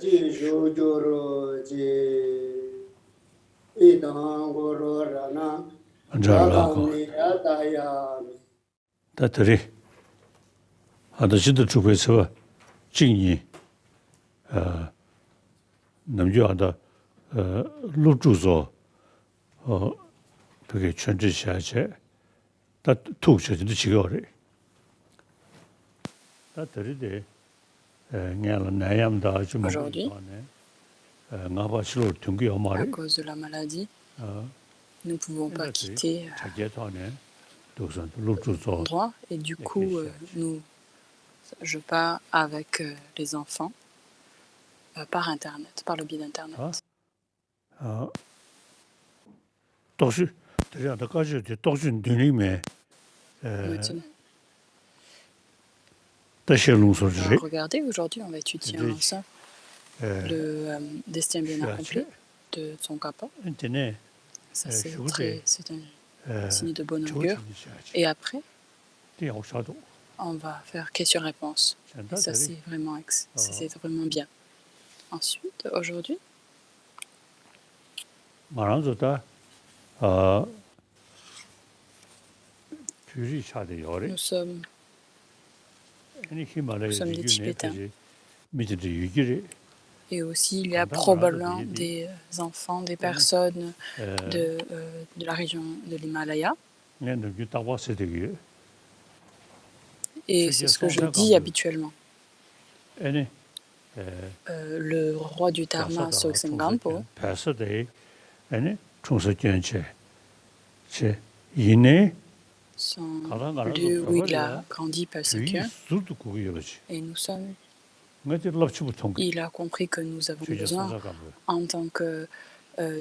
ji shu juru ji idang guru rana yagam ni yadayami. 다들이 아저씨도 주부에서 진이 남주하다 루주소 그게 전지시하체 다 투셔도 지거래 다들이데 냐는 나ям다 좀 Aujourd'hui, 나바실로 등기 à 엄마래 cause de la maladie, nous ne pouvons pas quitter 자제도네 도선 루주소 l'endroit et du coup, je pars avec les enfants par Internet, par le biais d'Internet. 도시 대야다까지 도시 늘리면 Maintenant, 대실롱소지 regardez, aujourd'hui, on va étudier ensemble le destin bien accompli de Tsongkhapa. 인터넷 Ça, c'est un signe de bonne augure. Et après, 뛰어오셔도 on va faire question-réponse. Et ça, c'est vraiment bien. Ensuite, aujourd'hui, 말한조다 뷰리 샤데 요래 nous sommes des Tibétains. 미지도 유기리 Et aussi, il y a probablement des enfants, des personnes de la région de l'Himalaya. 내는 유타 왔을 때게 Et c'est ce que je dis habituellement. 아니 Le roi du Dharma, Sogyal Gampo, 패서데 아니 총서견체 제 이내 son lieu où il a grandi par ce cœur. 술도 고기여지 Et nous sommes, nga지 럽치부터 il a compris que nous avons besoin, en tant que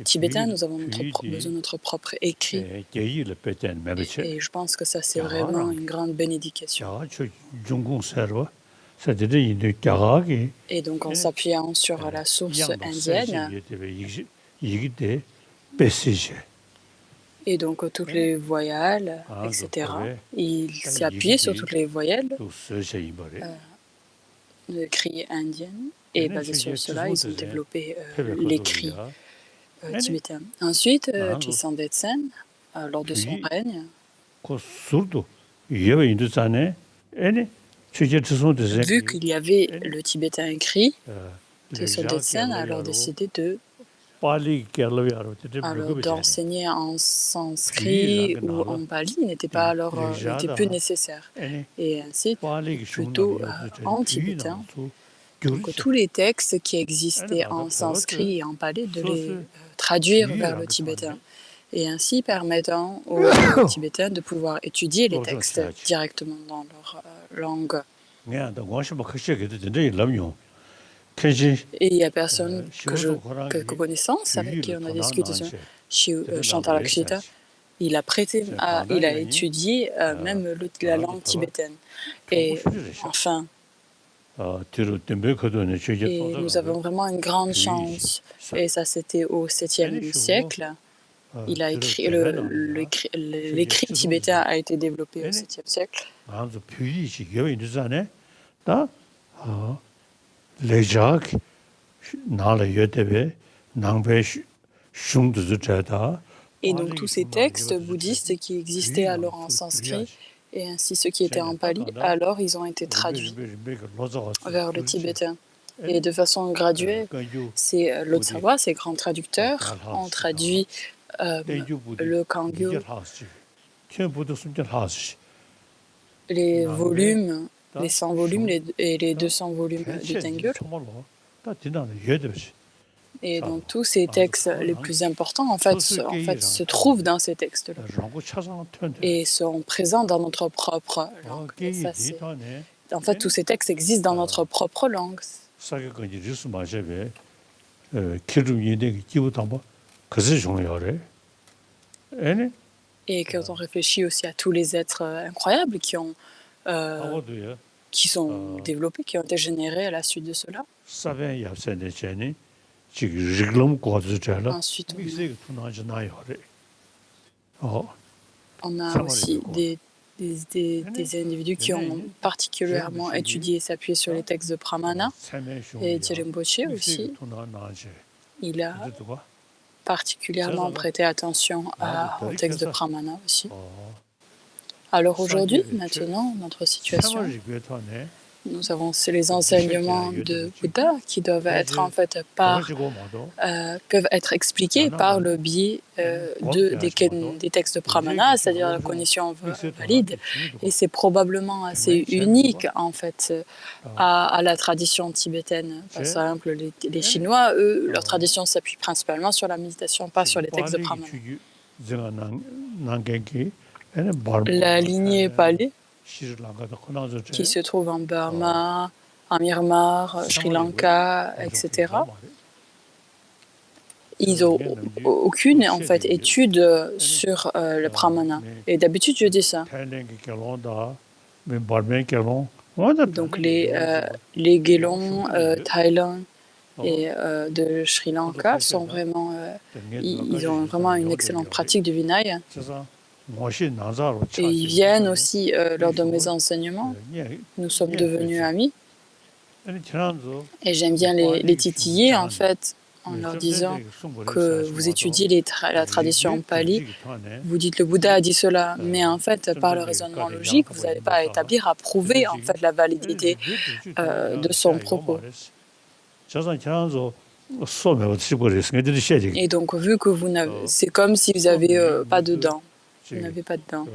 Tibétains, nous avons besoin de notre propre écrit. 계기를 뺐잖아 매버치 Et je pense que ça, c'est vraiment une grande bénédiction. 저 중공 서버 사들이 이제 가가기 Et donc, en s'appuyant sur la source indienne, 이게 때 메시지 et donc toutes les voyelles, etc., il s'est appuyé sur toutes les voyelles 또 서셔이 버려 de cri indienne, et basé sur cela, ils ont développé l'écrit tibétain. Ensuite, Kishan Detsen, lors de son règne, 그 술도 이게 인도산에 애니 취재 주소도 vu qu'il y avait le tibétain écrit, Kishan Detsen a alors décidé d'enseigner en sanskrit ou en pali n'était plus nécessaire. Et ainsi, plutôt en tibétain, donc tous les textes qui existaient en sanskrit et en pali, de les traduire vers le tibétain. Et ainsi permettant aux Tibétains de pouvoir étudier les textes directement dans leur langue. Et il n'y a personne que connaissance avec qui on a discuté sur Chantal Akshita. Il a étudié même la langue tibétaine. Et enfin, et nous avons vraiment une grande chance. Et ça, c'était au 7e siècle. Il a écrit, l'écrit tibétain a été développé au 7e siècle. Et donc tous ces textes bouddhistes qui existaient alors en sanskrit et ainsi ceux qui étaient en pali, alors ils ont été traduits vers le tibétain. Et de façon graduelle, c'est Lotsawa, ces grands traducteurs, ont traduit le Kangyo, les volumes, les 100 volumes et les 200 volumes du Tengyur. Et donc tous ces textes les plus importants, en fait, se trouvent dans ces textes-là et sont présents dans notre propre langue. Et ça, en fait, tous ces textes existent dans notre propre langue. Et quand on réfléchit aussi à tous les êtres incroyables qui sont développés, qui ont été générés à la suite de cela. Ensuite, on a aussi des des individus qui ont particulièrement étudié et s'appuyé sur les textes de Pramana. Et Rinpoche aussi, il a particulièrement prêté attention au texte de Pramana aussi. Alors aujourd'hui, maintenant, notre situation, nous avons les enseignements de Bouddha qui doivent être en fait peuvent être expliqués par le biais des textes de Pramana, c'est-à-dire la cognition valide. Et c'est probablement assez unique en fait à la tradition tibétaine. Par exemple, les Chinois, eux, leur tradition s'appuie principalement sur la méditation, pas sur les textes de Pramana. La lignée Pali, qui se trouve en Burma, en Myanmar, Sri Lanka, etc. Ils n'ont aucune en fait étude sur le Pramana. Et d'habitude, je dis ça. Donc les Gelong, Thaïlande et de Sri Lanka sont vraiment, ils ont vraiment une excellente pratique du Vinaya. Et ils viennent aussi lors de mes enseignements. Nous sommes devenus amis. Et j'aime bien les titiller, en fait, en leur disant que vous étudiez la tradition pali, vous dites le Bouddha a dit cela, mais en fait, par le raisonnement logique, vous n'allez pas établir à prouver en fait la validité de son propos. Et donc, vu que vous n'avez, c'est comme si vous n'avez pas de dents. Vous n'avez pas de dents.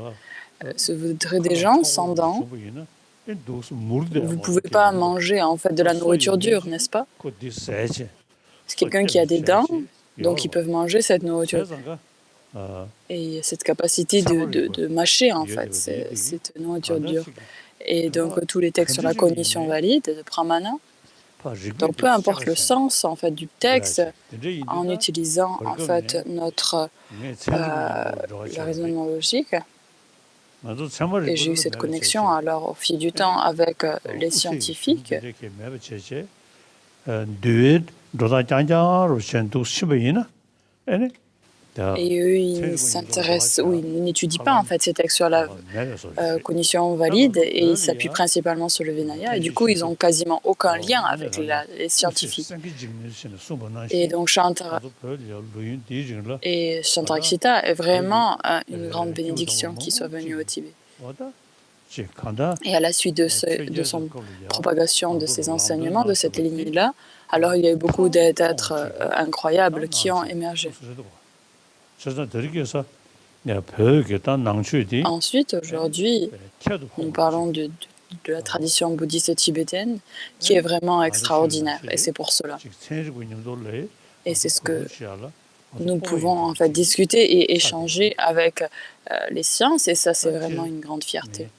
Ce voudrait des gens sans dents. Vous ne pouvez pas manger en fait de la nourriture dure, n'est-ce pas? C'est quelqu'un qui a des dents, donc ils peuvent manger cette nourriture. Et cette capacité de mâcher en fait cette nourriture dure. Et donc tous les textes sur la cognition valide de Pramana. Donc peu importe le sens en fait du texte, en utilisant en fait notre le raisonnement logique. Et j'ai eu cette connexion alors au fil du temps avec les scientifiques. Et eux, ils s'intéressent, ou ils n'étudient pas en fait ces textes sur la cognition valide et ils s'appuient principalement sur le Vinaya. Et du coup, ils n'ont quasiment aucun lien avec les scientifiques. Et donc, Shantarakshita est vraiment une grande bénédiction qui soit venue au Tibet. Et à la suite de son propagation de ses enseignements, de cette lignée-là, alors il y a eu beaucoup d'êtres incroyables qui ont émergé. Ensuite, aujourd'hui, nous parlons de la tradition bouddhiste tibétaine qui est vraiment extraordinaire. Et c'est pour cela. Et c'est ce que nous pouvons en fait discuter et échanger avec les sciences. Et ça, c'est vraiment une grande fierté.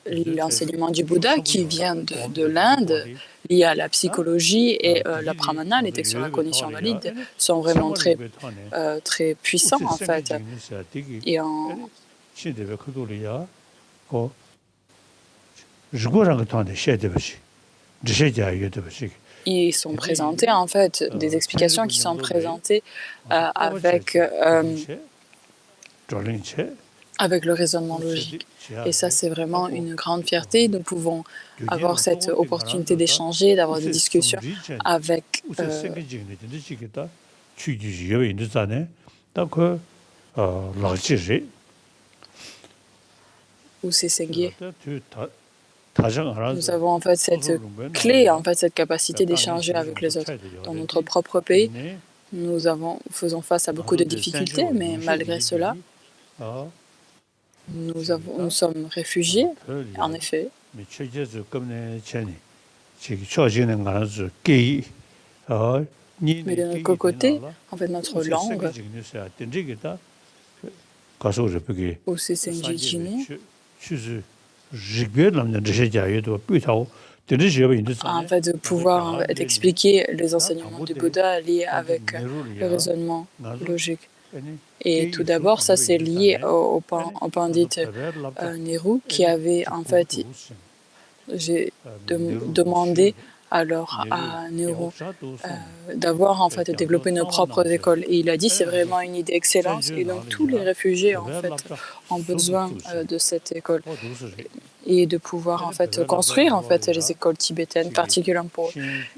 L'enseignement du Bouddha qui vient de l'Inde, lié à la psychologie et la pramana, les textes sur la cognition valide, sont vraiment très, très puissants en fait. Et ils sont présentés en fait, des explications qui sont présentées avec le raisonnement logique. Et ça, c'est vraiment une grande fierté. Nous pouvons avoir cette opportunité d'échanger, d'avoir des discussions avec ou ces Sengyé. Nous avons en fait cette clé, en fait, cette capacité d'échanger avec les autres. Dans notre propre pays, nous faisons face à beaucoup de difficultés, mais malgré cela, nous sommes réfugiés, en effet. Mais de notre côté, en fait, notre langue, ou c'est Sengyé Jiné, en fait, de pouvoir expliquer les enseignements du Bouddha liés avec le raisonnement logique. Et tout d'abord, ça c'est lié au pandit Nehru qui avait en fait demandé alors à d'avoir en fait développé nos propres écoles. Et il a dit c'est vraiment une idée excellente. Et donc tous les réfugiés en fait ont besoin de cette école et de pouvoir en fait construire en fait les écoles tibétaines, particulièrement pour eux.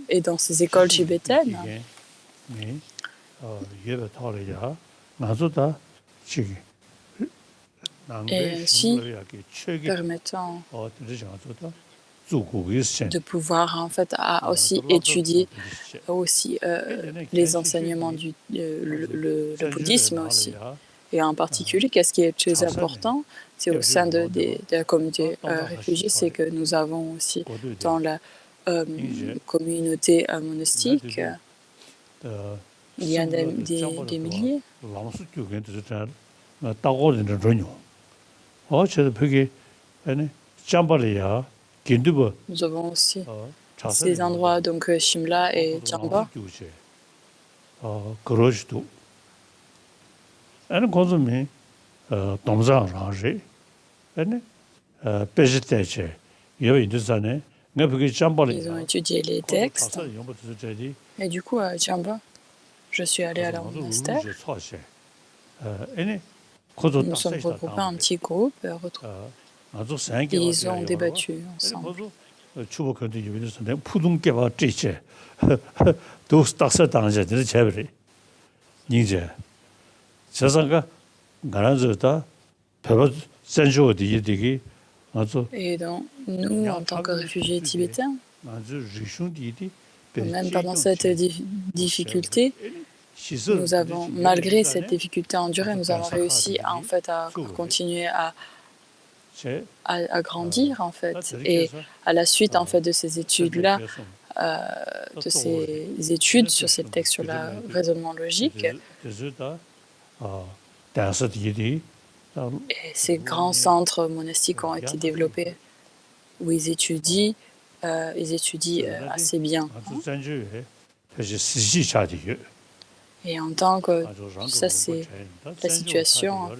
Et dans ces écoles tibétaines, et ainsi permettant de pouvoir en fait aussi étudier aussi les enseignements du le bouddhisme aussi. Et en particulier, qu'est-ce qui est très important, c'est au sein de la communauté réfugiée, c'est que nous avons aussi dans la communauté monastique, il y a des milliers. Nous avons aussi ces endroits, donc Shimla et Jamba. Ils ont étudié les textes. Et du coup, à Jamba, je suis allée à leur monastère. Nous sommes regroupés en petits groupes. Et ils ont débattu ensemble. Et donc, nous, en tant que réfugiés tibétains, même pendant cette difficulté, nous avons, malgré cette difficulté endurée, nous avons réussi en fait à continuer à grandir en fait. Et à la suite en fait de ces études-là, de ces études sur ces textes sur le raisonnement logique, et ces grands centres monastiques ont été développés où ils étudient assez bien. Et en tant que ça c'est la situation,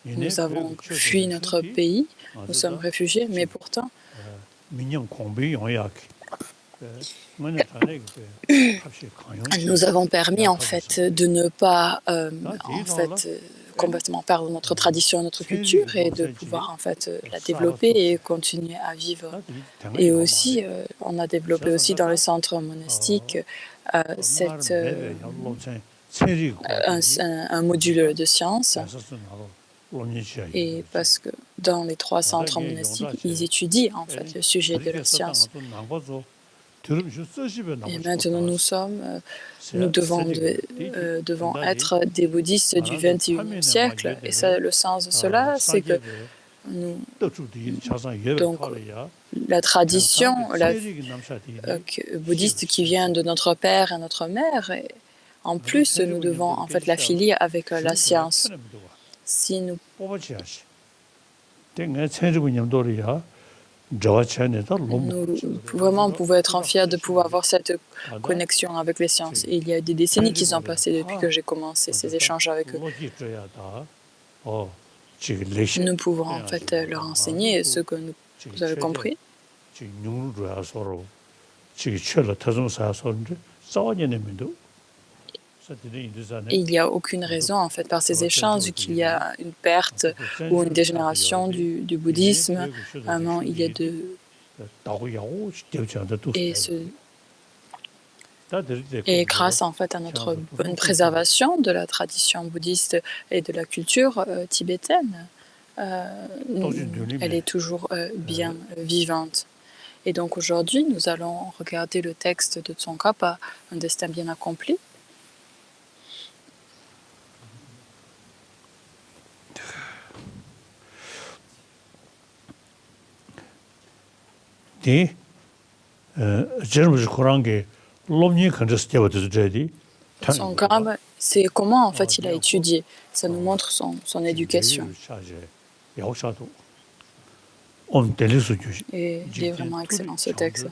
nous avons fui notre pays, nous sommes réfugiés, mais pourtant nous avons permis en fait de ne pas complètement perdre notre tradition, notre culture et de pouvoir en fait la développer et continuer à vivre. Et aussi, on a développé aussi dans les centres monastiques un module de sciences. Et parce que dans les 3 centres monastiques, ils étudient en fait le sujet de la science. Et maintenant, nous devons être des bouddhistes du XXIe siècle. Et ça, le sens de cela, c'est que donc, la tradition bouddhiste qui vient de notre père et notre mère, et en plus, nous devons en fait l'affilier avec la science. Si nous vraiment, on pouvait être fiers de pouvoir avoir cette connexion avec les sciences. Et il y a des décennies qui sont passées depuis que j'ai commencé ces échanges avec eux. Nous pouvons en fait leur enseigner ce que vous avez compris. Et il n'y a aucune raison, en fait, par ces échanges, qu'il y a une perte ou une dégénération du bouddhisme. Vraiment, il y a Et grâce, en fait, à notre bonne préservation de la tradition bouddhiste et de la culture tibétaine, elle est toujours bien vivante. Et donc, aujourd'hui, nous allons regarder le texte de Tsongkhapa, Un destin bien accompli. Tsongkhapa, c'est comment en fait il a étudié. Ça nous montre son éducation. Et il est vraiment excellent ce texte.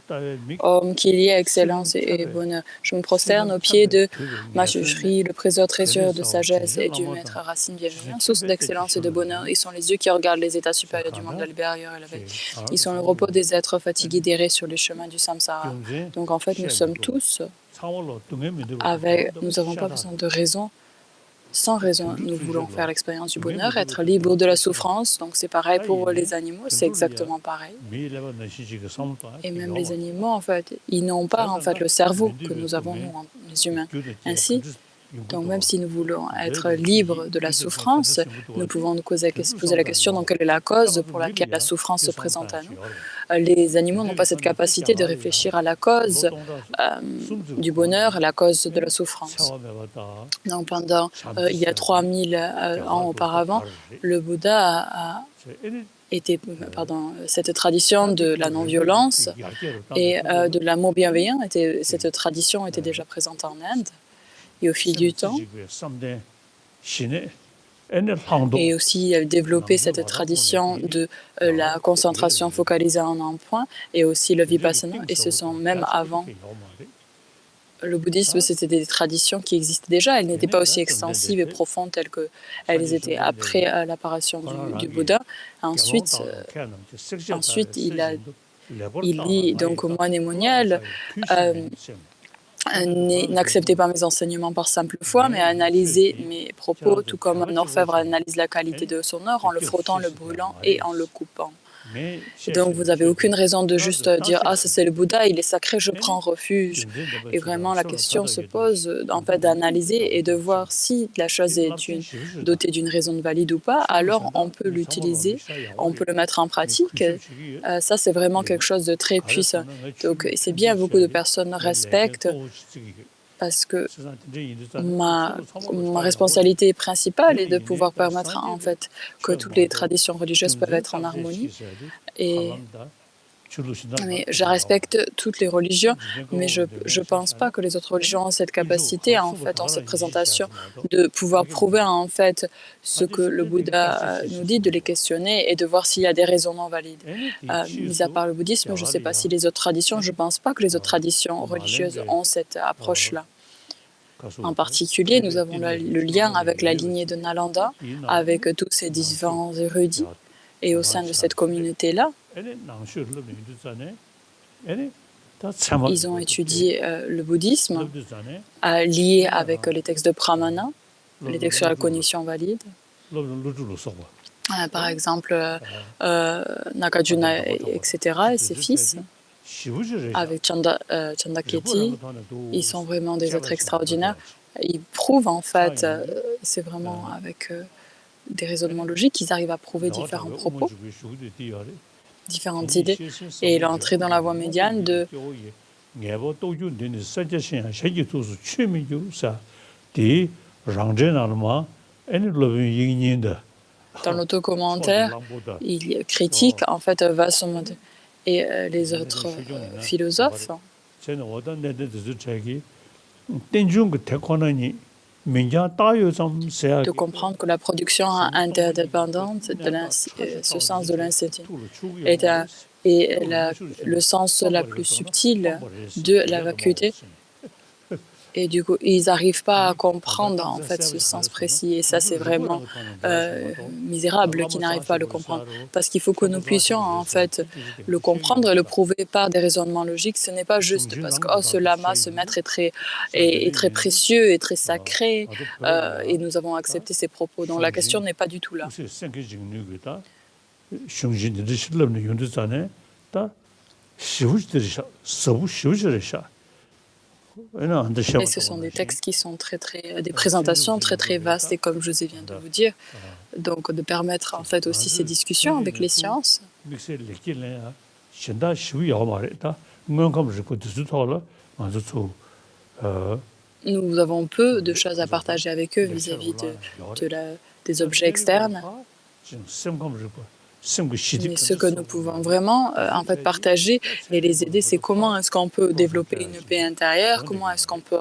Homme qui lie excellence et bonheur. Je me prosterne aux pieds de ma Shri, le trésor de sagesse et du maître racine bienveillant, source d'excellence et de bonheur. Ils sont les yeux qui regardent les états supérieurs du monde de la libération élevé. Ils sont le repos des êtres fatigués d'errer sur les chemins du samsara. Donc en fait, nous sommes tous nous n'avons pas besoin de raison. Sans raison, nous voulons faire l'expérience du bonheur, être libre de la souffrance. Donc c'est pareil pour les animaux, c'est exactement pareil. Et même les animaux, en fait, ils n'ont pas en fait le cerveau que nous avons, nous, les humains. Ainsi, donc même si nous voulons être libres de la souffrance, nous pouvons nous poser la question donc quelle est la cause pour laquelle la souffrance se présente à nous. Les animaux n'ont pas cette capacité de réfléchir à la cause du bonheur, à la cause de la souffrance. Donc il y a 3000 ans auparavant, le Bouddha cette tradition de la non-violence et de l'amour bienveillant, cette tradition était déjà présente en Inde. Et au fil du temps, et aussi développer cette tradition de la concentration focalisée en un point, et aussi le vipassana, et ce sont même avant le bouddhisme, c'était des traditions qui existaient déjà, elles n'étaient pas aussi extensives et profondes telles qu'elles étaient après l'apparition du Bouddha. Ensuite, il dit donc au moine et monial, n'acceptez pas mes enseignements par simple foi, mais analysez mes propos, tout comme un orfèvre analyse la qualité de son or en le frottant, le brûlant et en le coupant. Donc, vous n'avez aucune raison de juste dire « Ah, ça c'est le Bouddha, il est sacré, je prends refuge ». Et vraiment, la question se pose en fait d'analyser et de voir si la chose est dotée d'une raison valide ou pas, alors on peut l'utiliser, on peut le mettre en pratique. Ça, c'est vraiment quelque chose de très puissant. Donc, c'est bien, beaucoup de personnes respectent parce que ma responsabilité principale est de pouvoir permettre en fait que toutes les traditions religieuses peuvent être en harmonie. Mais je respecte toutes les religions, mais je ne pense pas que les autres religions ont cette capacité, en fait, en cette présentation, de pouvoir prouver en fait ce que le Bouddha nous dit, de les questionner et de voir s'il y a des raisonnements valides. Mis à part le bouddhisme, je ne sais pas si les autres traditions, je ne pense pas que les autres traditions religieuses ont cette approche-là. En particulier, nous avons le lien avec la lignée de Nalanda, avec tous ces différents érudits. Et au sein de cette communauté-là, ils ont étudié le bouddhisme lié avec les textes de Pramana, les textes sur la cognition valide. Par exemple, Nagarjuna, etc., et ses fils, avec Chandaketi, ils sont vraiment des êtres extraordinaires. Ils prouvent, en fait, c'est vraiment avec des raisonnements logiques qu'ils arrivent à prouver différents propos, différentes idées, et il est entré dans la voie médiane de dans l'autocommentaire, il critique en fait Vasant et les autres philosophes de comprendre que la production interdépendante, ce sens de l'incertitude, est le sens la plus subtil de la vacuité. Et du coup, ils n'arrivent pas à comprendre en fait ce sens précis. Et ça, c'est vraiment misérable qu'ils n'arrivent pas à le comprendre. Parce qu'il faut que nous puissions en fait le comprendre et le prouver par des raisonnements logiques. Ce n'est pas juste parce que ce lama, ce maître est très précieux et très sacré et nous avons accepté ses propos. Donc la question n'est pas du tout là. Et ce sont des textes qui sont des présentations très vastes et comme je viens de vous dire, donc de permettre en fait aussi ces discussions avec les sciences. Nous avons peu de choses à partager avec eux vis-à-vis des objets externes. Mais ce que nous pouvons vraiment en fait partager et les aider, c'est comment est-ce qu'on peut développer une paix intérieure, comment est-ce qu'on peut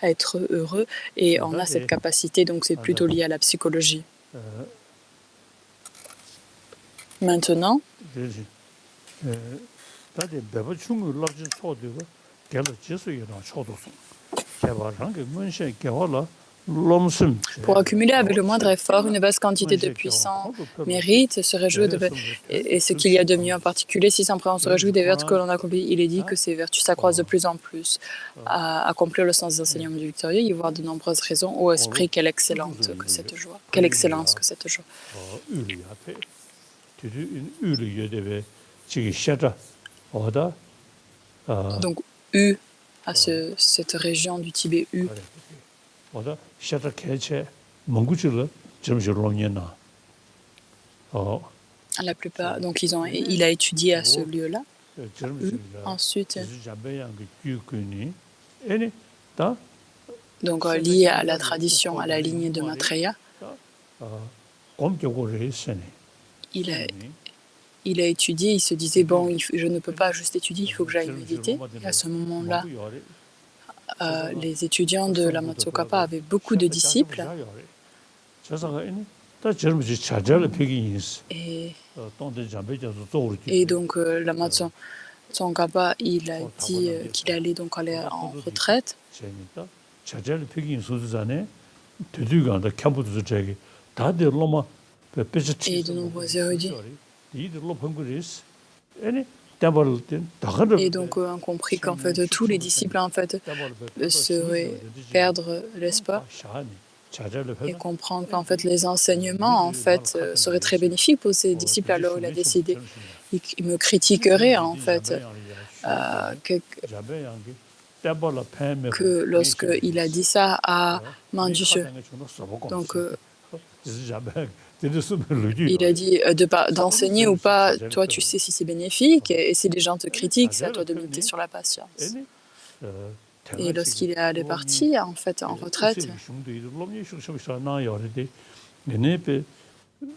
être heureux, et on a cette capacité, donc c'est plutôt lié à la psychologie. Maintenant, 다들 배부 충을 납진 소되고 결 지수이랑 초도성 개발한 문신 개발라 롬심 Pour accumuler avec le moindre effort une vaste quantité de puissants mérites, se réjouir et ce qu'il y a de mieux en particulier, si sans on se réjouit des vertus que l'on accomplit. Il est dit que ces vertus s'accroissent de plus en plus. À accomplir le sens des enseignements du victorieux, y voir de nombreuses raisons. Ô esprit, quelle excellente que cette joie, quelle excellence que cette joie. Donc, U, à cette région du Tibet, U. La plupart, donc il a étudié à ce lieu-là. Ensuite, donc lié à la tradition, à la lignée de Maitreya, il a étudié, il se disait, bon, je ne peux pas juste étudier, il faut que j'aille méditer. Et à ce moment-là, les étudiants de Lama Tsongkhapa avaient beaucoup de disciples. Et donc, Lama Tsongkhapa, il a dit qu'il allait donc aller en retraite. Et de nombreux érudits. Et donc, on a compris qu'en fait, tous les disciples en fait, seraient perdre l'espoir et comprendre qu'en fait, les enseignements en fait, seraient très bénéfiques pour ces disciples. Alors, il a décidé, il me critiquerait en fait, que lorsqu'il a dit ça à Manjushri. Donc, il a dit d'enseigner ou pas, toi tu sais si c'est bénéfique, et si les gens te critiquent, c'est à toi de méditer sur la patience. Et lorsqu'il est allé partir, en fait, en retraite,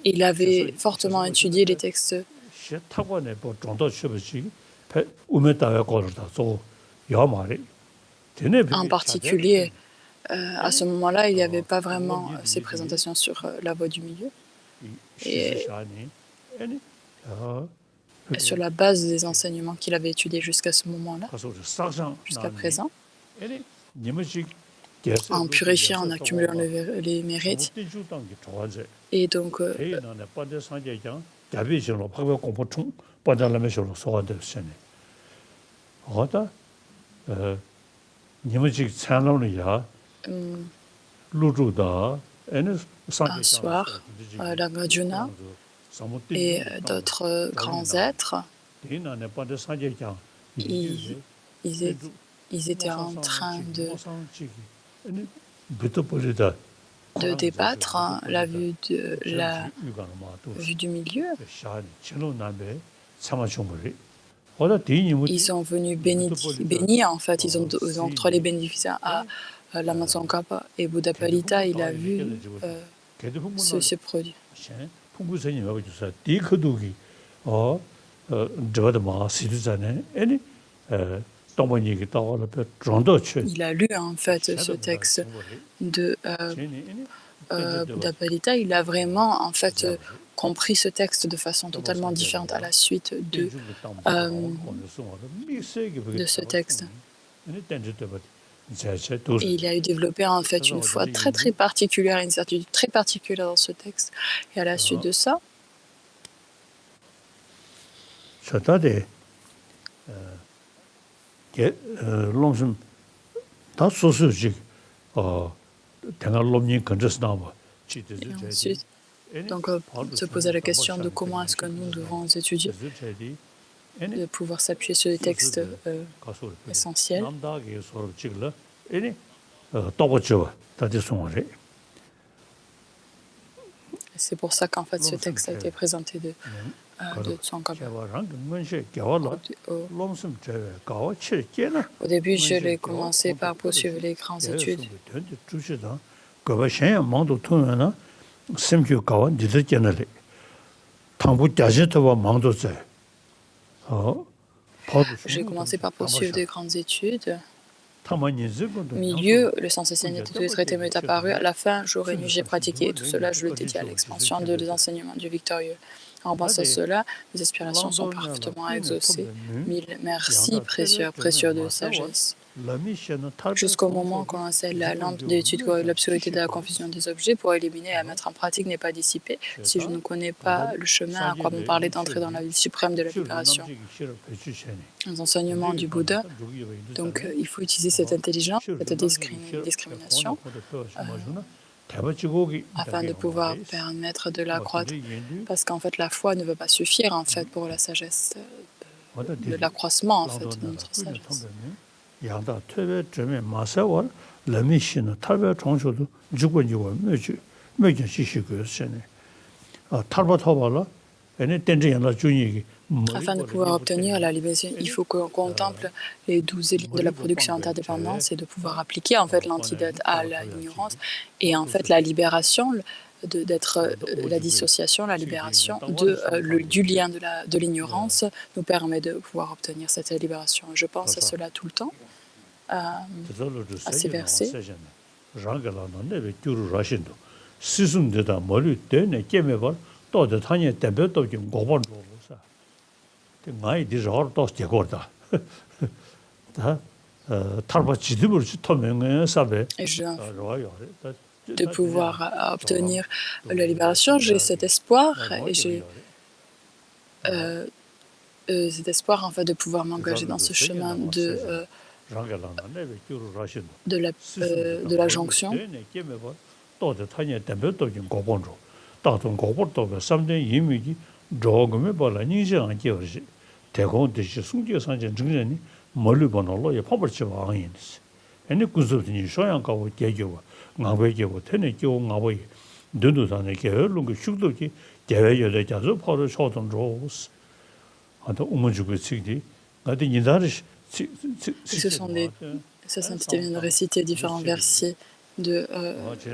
il avait fortement étudié les textes. En particulier, à ce moment-là, il n'y avait pas vraiment ces présentations sur la voie du milieu. Et sur la base des enseignements qu'il avait étudiés jusqu'à ce moment-là, jusqu'à présent, en purifiant, en accumulant les mérites. Et donc, un soir, l'Arjuna et d'autres grands êtres, ils étaient en train de débattre la vue du milieu. Ils sont venus bénir, en fait, ils ont octroyé les bénéfices à Lama Tsongkhapa, et Buddhapalita, il a vu ce produit. Il a lu en fait ce texte de Buddhapalita, il a vraiment en fait compris ce texte de façon totalement différente à la suite de ce texte. Et il a développé en fait une foi très très particulière, une certitude très particulière dans ce texte. Et à la suite de ça, et ensuite, donc, se poser la question de comment est-ce que nous devons étudier, de pouvoir s'appuyer sur les textes essentiels. C'est pour ça qu'en fait ce texte a été présenté de Tsongkhapa. Au début, je l'ai commencé par poursuivre les grandes études. J'ai commencé par poursuivre des grandes études milieu, le sens essentiel de tous les traités m'est apparu. À la fin, jour et nuit, j'ai pratiqué et tout cela, je le dédie à l'expansion des enseignements du victorieux. En pensant à cela, mes aspirations sont parfaitement exaucées. Mille merci, précieux, précieux de sagesse. Jusqu'au moment quand la lampe d'étude de l'absoluté de la confusion des objets pour éliminer et à mettre en pratique n'est pas dissipée, si je ne connais pas le chemin, à quoi me parler d'entrer dans la vie suprême de la libération? Les enseignements du Bouddha, donc il faut utiliser cette intelligence, cette discrimination, afin de pouvoir permettre de l'accroître. Parce qu'en fait, la foi ne veut pas suffire en fait pour la sagesse, de l'accroissement en fait de notre sagesse. Afin de pouvoir obtenir la libération, il faut qu'on contemple les 12 lignes de la production interdépendance et de pouvoir appliquer en fait l'antidote à l'ignorance et en fait la libération d'être la dissociation, la libération du lien de l'ignorance nous permet de pouvoir obtenir cette libération. Je pense à cela tout le temps, à ces versets. Et de pouvoir obtenir la libération, j'ai cet espoir et j'ai cet espoir en fait de pouvoir m'engager dans ce chemin de la jonction. Sa sainteté vient de réciter différents versets de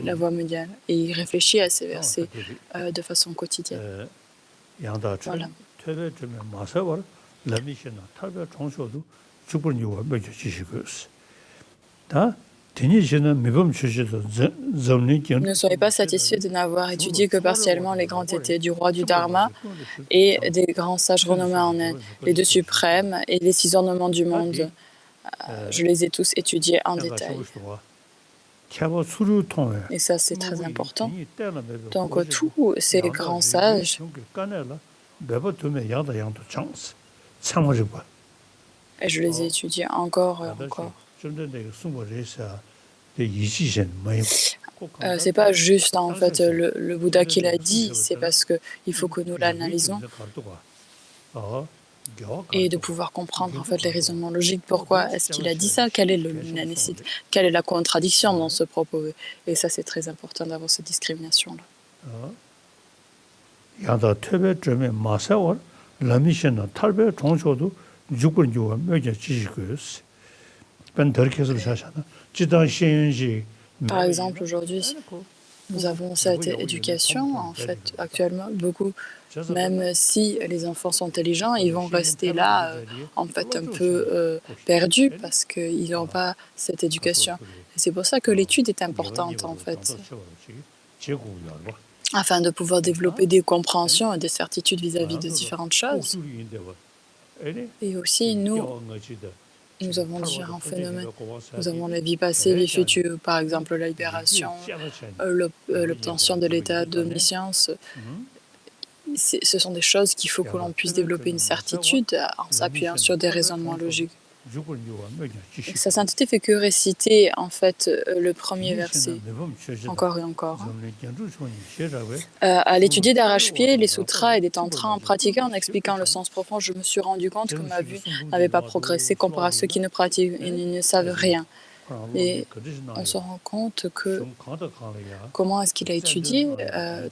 la voie mondiale et il réfléchit à ces versets de façon quotidienne. Voilà. Ne soyez pas satisfaits de n'avoir étudié que partiellement les grands traités du roi du Dharma et des grands sages renommés en Inde, les deux suprêmes et les 6 ornements du monde. Je les ai tous étudiés en détail. Et ça, c'est très important. Donc, tous ces grands sages, et je les ai étudiés encore et encore. C'est pas juste en fait le Bouddha qui l'a dit, c'est parce qu'il faut que nous l'analysons et de pouvoir comprendre en fait les raisonnements logiques. Pourquoi est-ce qu'il a dit ça? Quelle est la nécessité? Quelle est la contradiction dans ce propos? Et ça, c'est très important d'avoir cette discrimination-là. Par exemple, aujourd'hui, nous avons cette éducation, en fait, actuellement, beaucoup, même si les enfants sont intelligents, ils vont rester là, en fait, un peu perdus parce qu'ils n'ont pas cette éducation. Et c'est pour ça que l'étude est importante, en fait, afin de pouvoir développer des compréhensions et des certitudes vis-à-vis de différentes choses. Et aussi, nous avons différents phénomènes. Nous avons la vie passée, vie future, par exemple la libération, l'obtention de l'état d'omniscience. Ce sont des choses qu'il faut que l'on puisse développer une certitude en s'appuyant sur des raisonnements logiques. Et sa sainteté fait que réciter en fait le premier verset encore et encore. À l'étudier d'arrache-pied, les sutras et des tantras, en pratiquant, en expliquant le sens profond, je me suis rendu compte que ma vue n'avait pas progressé comparé à ceux qui ne pratiquent et ne savent rien. Et on se rend compte que comment est-ce qu'il a étudié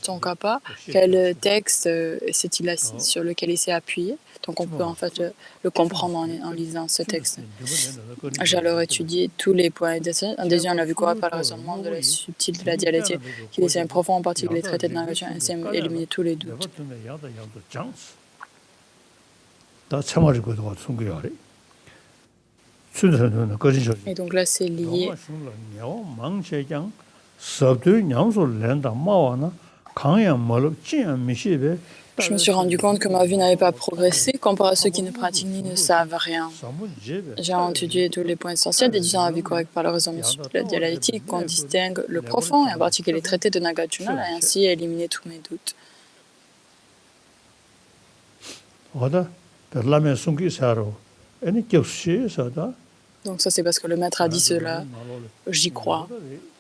Tsongkhapa, quel texte s'est-il assis, sur lequel il s'est appuyé. Donc on peut en fait le comprendre en lisant ce texte. J'ai alors étudié tous les points d'adhésion à la vie correcte par le raisonnement de la subtile de la dialectique, qui dessine profond en particulier les traités de négation, ainsi éliminer tous les doutes. Et donc là, c'est lié. Je me suis rendu compte que ma vie n'avait pas progressé comparé à ceux qui ne pratiquent ni ne savent rien. J'ai étudié tous les points essentiels des différents avis corrects par le raisonnement de la dialectique qu'on distingue le profond et en particulier les traités de Nagarjuna et ainsi éliminer tous mes doutes. Donc ça, c'est parce que le maître a dit cela. J'y crois.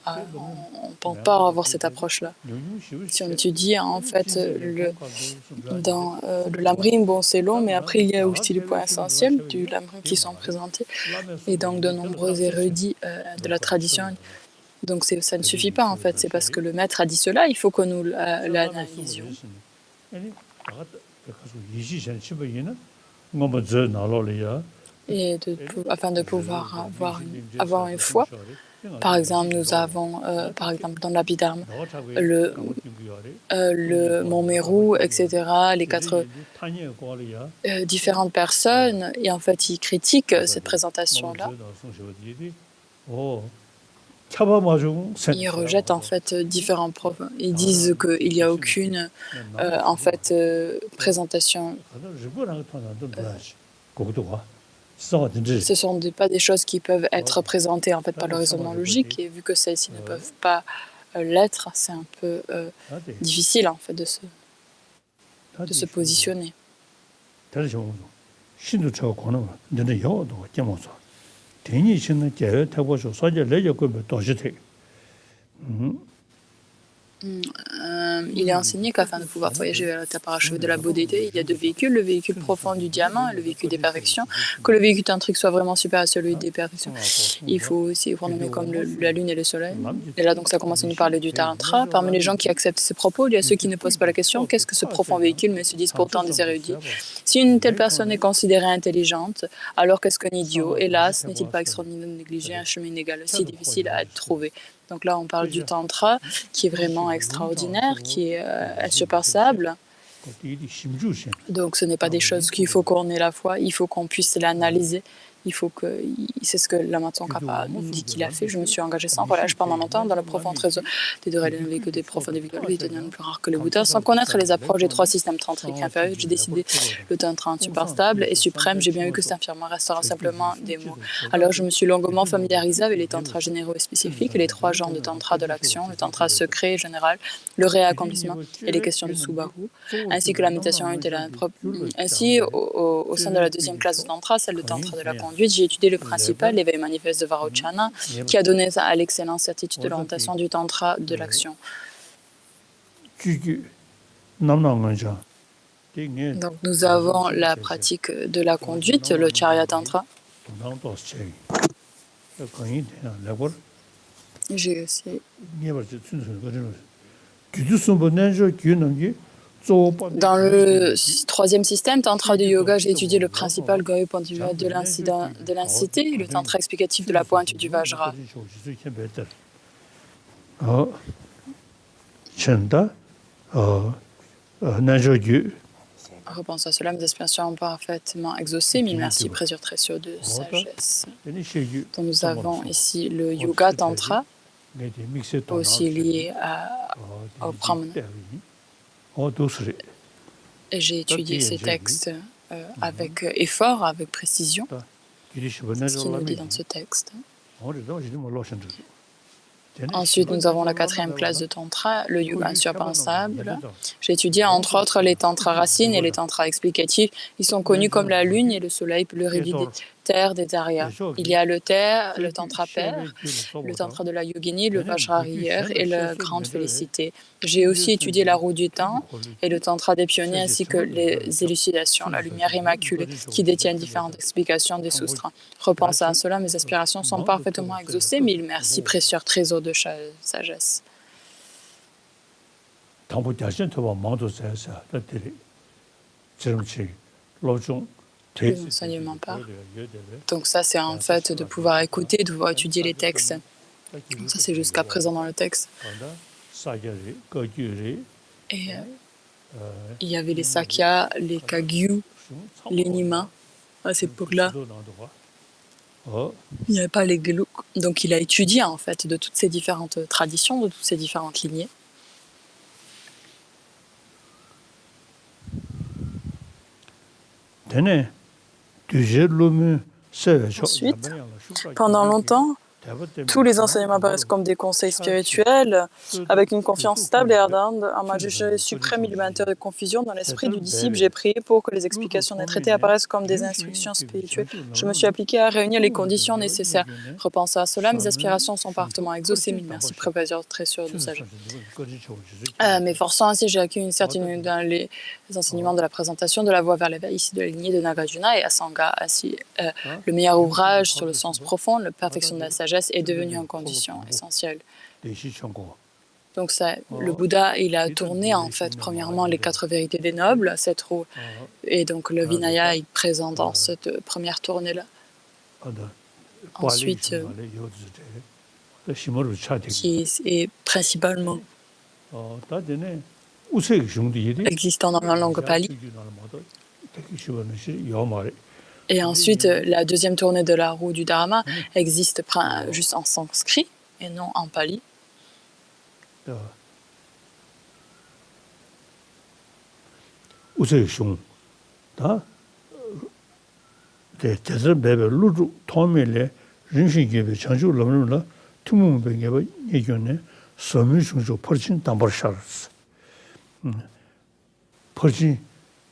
On ne pense pas avoir cette approche-là. Si on étudie, en fait, dans le lamrim, bon, c'est long, mais après, il y a aussi les points essentiels du lamrim qui sont présentés. Et donc, de nombreux érudits de la tradition. Donc, ça ne suffit pas, en fait. C'est parce que le maître a dit cela, il faut que nous l'analysions. Et afin de pouvoir avoir une foi, par exemple, nous avons, par exemple, dans l'Abhidharma, le Mont Meru, etc., les 4 différentes personnes, et en fait, ils critiquent cette présentation-là. Ils rejettent en fait différents profs. Ils disent qu'il n'y a aucune en fait présentation. Ce ne sont pas des choses qui peuvent être présentées en fait par le raisonnement logique, et vu que celles-ci ne peuvent pas l'être, c'est un peu difficile en fait de se positionner. Il est enseigné qu'afin de pouvoir voyager vers la terre parachevée de la beauté, il y a 2 véhicules, le véhicule profond du diamant et le véhicule des perfections. Que le véhicule tantrique soit vraiment supérieur à celui des perfections, il faut aussi renommer comme la lune et le soleil. Et là, donc, ça commence à nous parler du tantra. Parmi les gens qui acceptent ces propos, il y a ceux qui ne posent pas la question « Qu'est-ce que ce profond véhicule ?» mais se disent pourtant des érudits. Si une telle personne est considérée intelligente, alors qu'est-ce qu'un idiot? Hélas, n'est-il pas extraordinaire de négliger un chemin inégal si difficile à être trouvé? Donc là, on parle du tantra, qui est vraiment extraordinaire, qui est insurpassable. Donc ce n'est pas des choses qu'il faut qu'on ait la foi, il faut qu'on puisse l'analyser. Il faut que, c'est ce que Lama Tsongkhapa nous dit qu'il a fait. Je me suis engagée sans relâche pendant longtemps dans le profond trésor des 2 réalités que des profs individuels, les tenants plus rares que les Bouddhas. Sans connaître les approches des 3 systèmes tantriques inférieurs, j'ai décidé le tantra super stable et suprême. J'ai bien vu que cet affirmement restera simplement des mots. Alors je me suis longuement familiarisée avec les tantras généraux et spécifiques, les 3 genres de tantra de l'action, le tantra secret et général, le réaccomplissement et les questions de Subaru, ainsi que la méditation utile. Ainsi, au sein de la 2e classe de tantra, celle de tantra de la conduite, j'ai étudié le principal, l'éveil manifeste de Varochana, qui a donné à l'excellente certitude de l'orientation du tantra de l'action. Donc nous avons la pratique de la conduite, le Charya Tantra. J'ai aussi... Dans le 3e système, Tantra de Yoga, j'ai étudié le principal Gayu Pantima de l'incité et le Tantra explicatif de la pointe du Vajra. Repense à cela, mes aspirations ont parfaitement exaucé, mais merci, présure très sûr de sagesse. Donc nous avons ici le Yoga Tantra, aussi lié au Brahmana. Et j'ai étudié ces textes avec effort, avec précision, ce qu'il nous dit dans ce texte. Ensuite, nous avons la 4e classe de Tantra, le yoga insurpassable. J'ai étudié entre autres les tantras racines et les tantras explicatifs. Ils sont connus comme la lune et le soleil, le réduit des terres des Aryas. Il y a le terre, le tantra père, le tantra de la yogini, le vajrayeur et la grande félicité. J'ai aussi étudié la roue du temps et le tantra des pionniers ainsi que les élucidations, la lumière immaculée qui détiennent différentes explications des sutras. Repensant à cela, mes aspirations sont parfaitement exaucées, mais merci précieux trésor de sagesse. Les enseignements pas. Donc ça, c'est en fait de pouvoir écouter, de pouvoir étudier les textes. Donc ça, c'est jusqu'à présent dans le texte. Et il y avait les Sakyas, les Kagyu, les Nima à cette époque-là. Il n'y avait pas les Gelug. Donc il a étudié en fait de toutes ces différentes traditions, de toutes ces différentes lignées. Ensuite, pendant longtemps, tous les enseignements apparaissent comme des conseils spirituels, avec une confiance stable et ardente. En Manjushri suprême, illuminateur de confusion dans l'esprit du disciple, j'ai prié pour que les explications des traités apparaissent comme des instructions spirituelles. Je me suis appliqué à réunir les conditions nécessaires. Repensant à cela, mes aspirations sont parfaitement exaucées. Mille merci, professeur très sûr de sagesse. M'efforçant ainsi, j'ai acquis une certaine dans les enseignements de la présentation de la voie vers l'éveil ici de la lignée de Nagarjuna et Asanga. Ainsi, le meilleur ouvrage sur le sens profond, la perfection de la sagesse, est devenu une condition essentielle. Donc le Bouddha, il a tourné en fait premièrement les 4 vérités des nobles, cette roue, et donc le Vinaya est présent dans cette première tournée-là. Ensuite, qui est principalement existant dans la langue pali. Et ensuite, la deuxième tournée de la roue du Dharma existe juste en sanskrit et non en pali.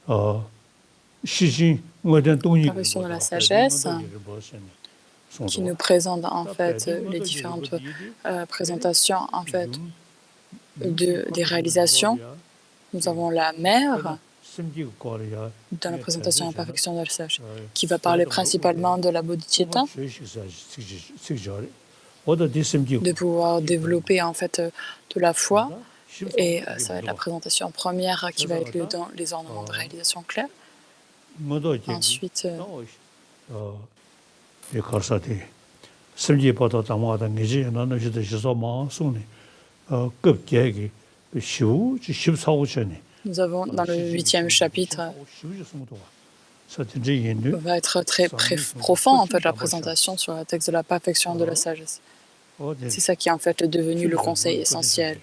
Perfection de la sagesse, qui nous présente en fait les différentes présentations en fait des réalisations. Nous avons la mère dans la présentation en perfection de la sagesse, qui va parler principalement de la bodhicitta, de pouvoir développer en fait de la foi, et ça va être la présentation première qui va être dans les ornements de réalisation claire. Ensuite, nous avons dans le 8e chapitre, va être très profond en fait la présentation sur le texte de la perfection de la sagesse. C'est ça qui est en fait devenu le conseil essentiel.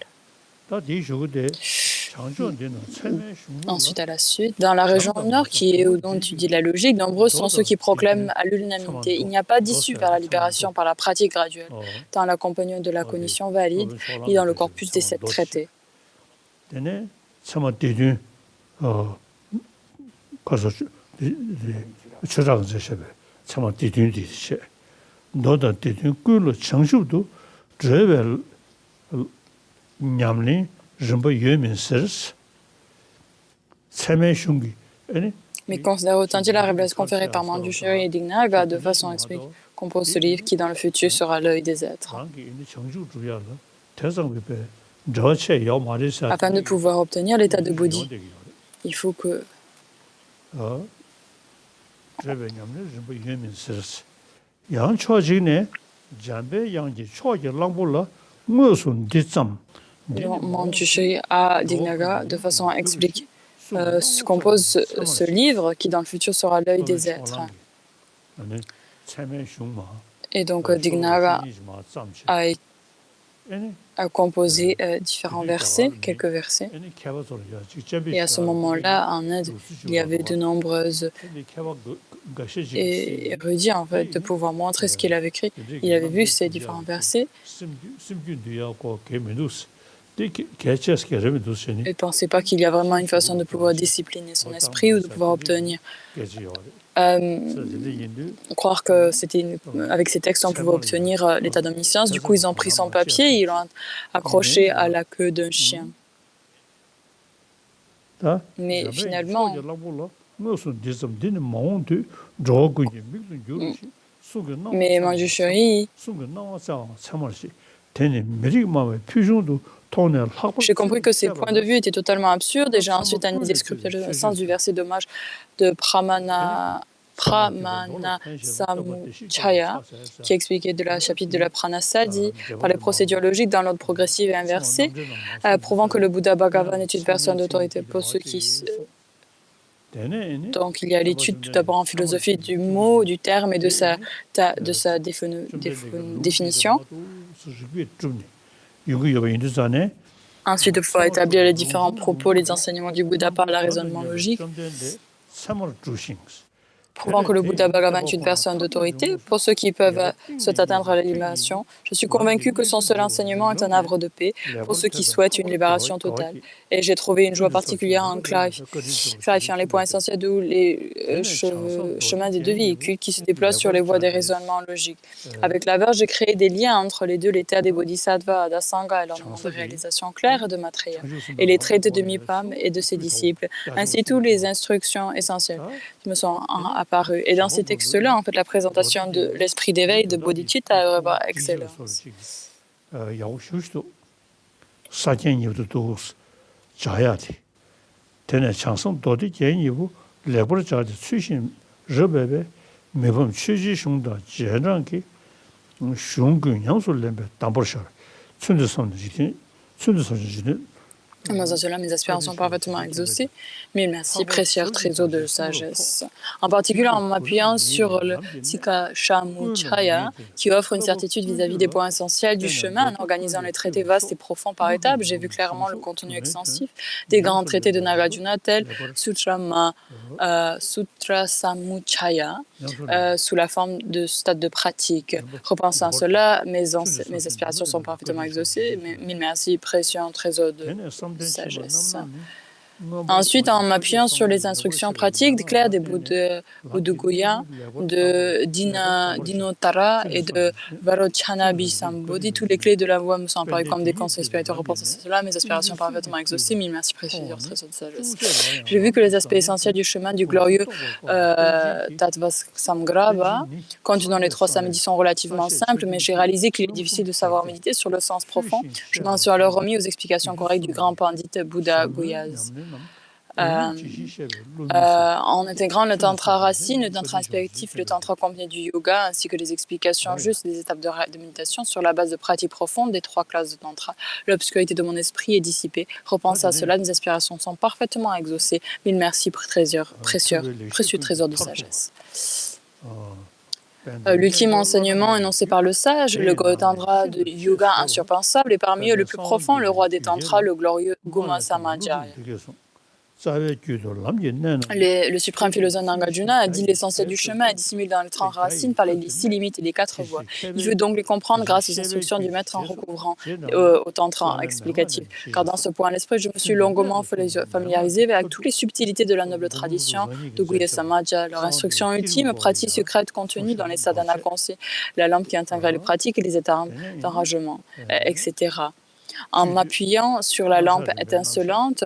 Ensuite, à la suite, dans la région nord, qui est où l'on étudie la logique, nombreux sont ceux qui proclament à l'unanimité. Il n'y a pas d'issue vers la libération par la pratique graduelle, dans l'accompagnement de la cognition valide et dans le corpus des 7 traités. Mais considère autant dit la révélation conférée par Manjushri et Dignaga de façon expliquée, compose ce livre qui dans le futur sera l'œil des êtres. Afin de pouvoir obtenir l'état de Bodhi, il faut que Manjushri à Dignaga de façon expliquée compose ce livre qui dans le futur sera l'œil des êtres. Et donc Dignaga a composé différents versets, quelques versets. Et à ce moment-là, en Inde, il y avait de nombreuses érudits en fait, de pouvoir montrer ce qu'il avait écrit. Il avait vu ces différents versets. Il ne pensait pas qu'il y a vraiment une façon de pouvoir discipliner son esprit ou de pouvoir obtenir. Croire que avec ces textes, on pouvait obtenir l'état d'omniscience. Du coup, ils ont pris son papier et ils l'ont accroché à la queue d'un chien. Mais finalement, mais Manjushri, j'ai compris que ces points de vue étaient totalement absurdes et j'ai ensuite analysé scrupuleusement le sens du verset d'hommage de Pramanasamujjhaya qui expliquait de la chapitre de la Pranasadi par les procédures logiques dans l'ordre progressif et inversé, prouvant que le Bouddha Bhagavan est une personne d'autorité pour ceux qui Donc, il y a l'étude tout d'abord en philosophie du mot, du terme et de sa définition. Ensuite, il faut établir les différents propos, les enseignements du Bouddha par le raisonnement logique, prouvant que le Bouddha Bhagavan est une personne d'autorité. Pour ceux qui peuvent souhaitent atteindre la libération, je suis convaincu que son seul enseignement est un havre de paix pour ceux qui souhaitent une libération totale. Et j'ai trouvé une joie particulière en clarifiant les points essentiels d'où les chemins des deux véhicules qui se déploient sur les voies des raisonnements logiques. Avec la verge, j'ai créé des liens entre les deux, les terres des bodhisattvas, d'Asanga et leur moment de réalisation claire de Maitreya, et les traités de Mipam et de ses disciples, ainsi toutes les instructions essentielles qui me sont apparues. Et dans ces textes-là, en fait, la présentation de l'esprit d'éveil de Bodhicitta est vraiment excellente. Dans cela, mes aspirations sont parfaitement exaucées. Mille merci, précieux trésor de sagesse. En particulier en m'appuyant sur le Sikha-Shamuchaya, qui offre une certitude vis-à-vis des points essentiels du chemin, en organisant les traités vastes et profonds par étapes. J'ai vu clairement le contenu extensif des grands traités de Nagarjuna, tels Sutra Samuchaya, sous la forme de stades de pratique. Repensant à cela, mes aspirations sont parfaitement exaucées. Mille merci, précieux trésor de sagesse. Ensuite, en m'appuyant sur les instructions pratiques claires des Buddha-Goya, de Dinotara et de Varochana-Bisambodhi, toutes les clés de la voie me sont apparues comme des conseils spirituels. Repensant à cela, mes aspirations parfaitement exaucées. Mille merci, précieux trésor de sagesse. J'ai vu que les aspects essentiels du chemin du glorieux Tattva-Samgrava, contenus dans les 3 samedis, sont relativement simples, mais j'ai réalisé qu'il est difficile de savoir méditer sur le sens profond. Je m'en suis alors remis aux explications correctes du grand pandit Bouddha Goyas. En intégrant le tantra racine, le tantra inspectif, le tantra combiné du yoga, ainsi que les explications justes des étapes de méditation sur la base de pratiques profondes des 3 classes de tantra, l'obscurité de mon esprit est dissipée. Repensant à cela, mes aspirations sont parfaitement exaucées. Mille merci, précieux trésor de sagesse. L'ultime enseignement énoncé par le sage, le Gautandra de yoga insurpassable, et parmi eux le plus profond, le roi des tantras, le glorieux Guma Samajaya. Le suprême philosophe Nagarjuna a dit l'essentiel du chemin est dissimulé dans les 30 racines par les 6 limites et les 4 voies. Il veut donc les comprendre grâce aux instructions du maître en recouvrant au tantra explicatif. Car dans ce point à l'esprit, je me suis longuement familiarisé avec toutes les subtilités de la noble tradition de Guhya Samaja, leur instruction ultime, pratique secrète contenue dans les sadhanas conseils, la lampe qui intègre les pratiques et les états d'enragement, etc. En m'appuyant sur la lampe étincelante,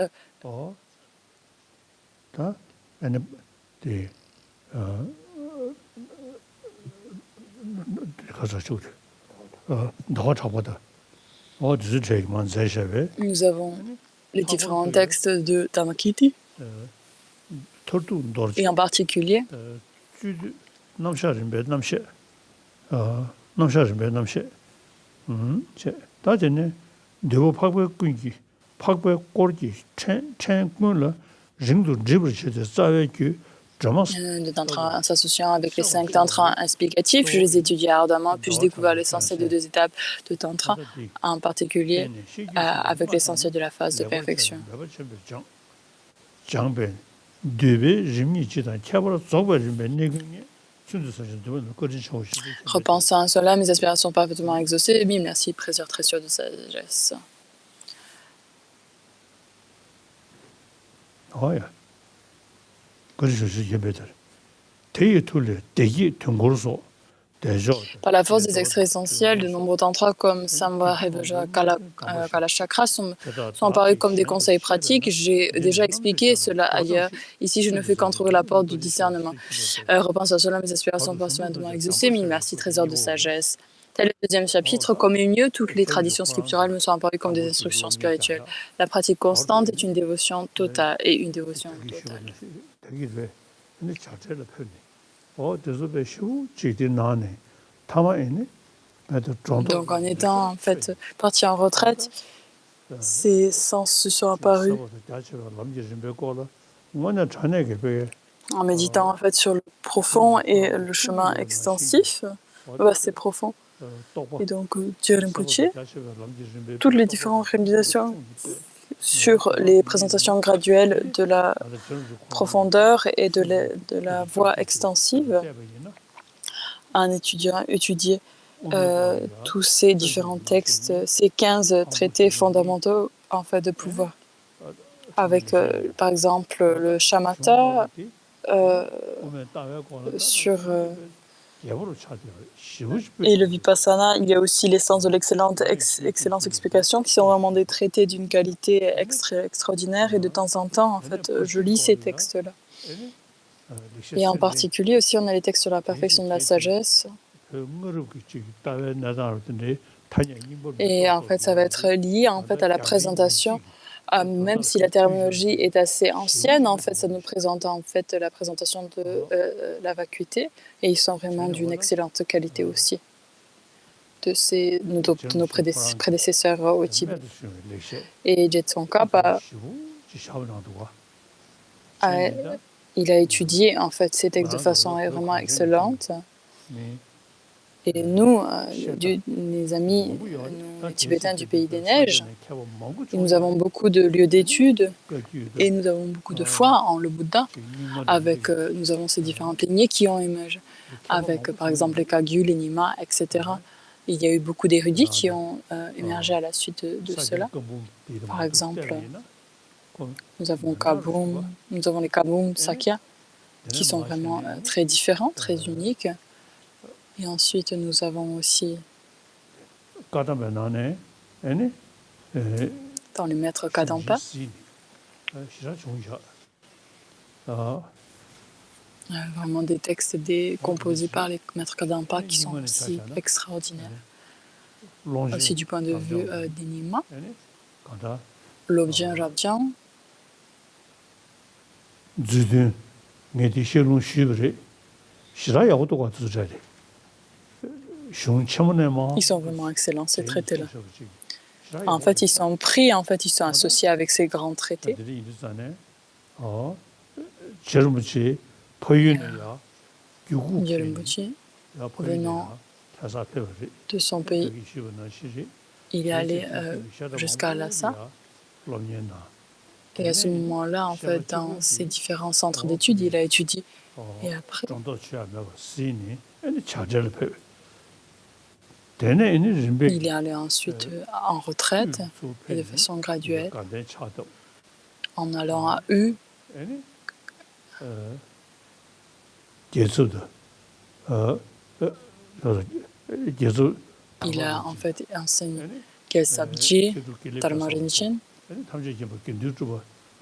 nous avons les différents textes de Dhammakiti, et en particulier de tantra en s'associant avec les 5 tantras explicatifs. Je les étudie ardemment, puis je découvre l'essentiel des 2 étapes de tantra, en particulier avec l'essentiel de la phase de perfection. Repensant à cela, mes aspirations parfaitement exaucées. Mille merci, précieux trésor de sagesse. Par la force des extraits essentiels, de nombreux tantras comme Samvahevaja Kalachakra sont apparus comme des conseils pratiques. J'ai déjà expliqué cela ailleurs. Ici, je ne fais qu'entrouver la porte du discernement. Repense à cela, mes aspirations parfaitement exaucées. Mille merci, trésor de sagesse. Tel est le 2e chapitre. Comme mieux, toutes les traditions scripturales me sont apparues comme des instructions spirituelles. La pratique constante est une dévotion totale et une dévotion totale. Donc en étant en fait parti en retraite, ces sens se sont apparus. En méditant en fait sur le profond et le chemin extensif, c'est profond. Et donc, Dieu Rinpoche, toutes les différentes réalisations sur les présentations graduelles de la profondeur et de la voie extensive, un étudiant étudié tous ces différents textes, ces 15 traités fondamentaux en fait de pouvoir, avec par exemple le shamatha sur et le vipassana. Il y a aussi l'essence de excellence explication, qui sont vraiment des traités d'une qualité extraordinaire, et de temps en temps en fait je lis ces textes-là. Et en particulier aussi on a les textes sur la perfection de la sagesse. Et en fait, ça va être lié en fait à la présentation, même si la terminologie est assez ancienne. En fait, ça nous présente en fait la présentation de la vacuité, et ils sont vraiment d'une excellente qualité aussi de nos prédécesseurs au Tibet. Et Je Tsongkhap il a étudié en fait ces textes de façon vraiment excellente. Et nous, les amis, nous, les Tibétains du pays des neiges, nous avons beaucoup de lieux d'études et nous avons beaucoup de foi en le Bouddha. Nous avons ces différents piliers qui ont émergé, avec par exemple les Kagyu, les Nima, etc. Il y a eu beaucoup d'érudits qui ont émergé à la suite de cela. Par exemple, nous avons les Kabum, Sakya, qui sont vraiment très différents, très uniques. Et ensuite, nous avons aussi, dans les maîtres Kadampa, vraiment des textes composés par les maîtres Kadampa qui sont aussi extraordinaires. Aussi du point de vue des Nima, Lobdien, Rabdien, ils sont vraiment excellents, ces traités-là. En fait, ils sont pris, ils sont associés avec ces grands traités. Dieu Rinpoche, venant de son pays, il est allé jusqu'à Lhasa. Et à ce moment-là, en fait, dans ces différents centres d'études, il a étudié. Et après, il est allé ensuite en retraite, et de façon graduelle, en allant à U. Il a en fait enseigné Kelsabji, Dharma Rinchen,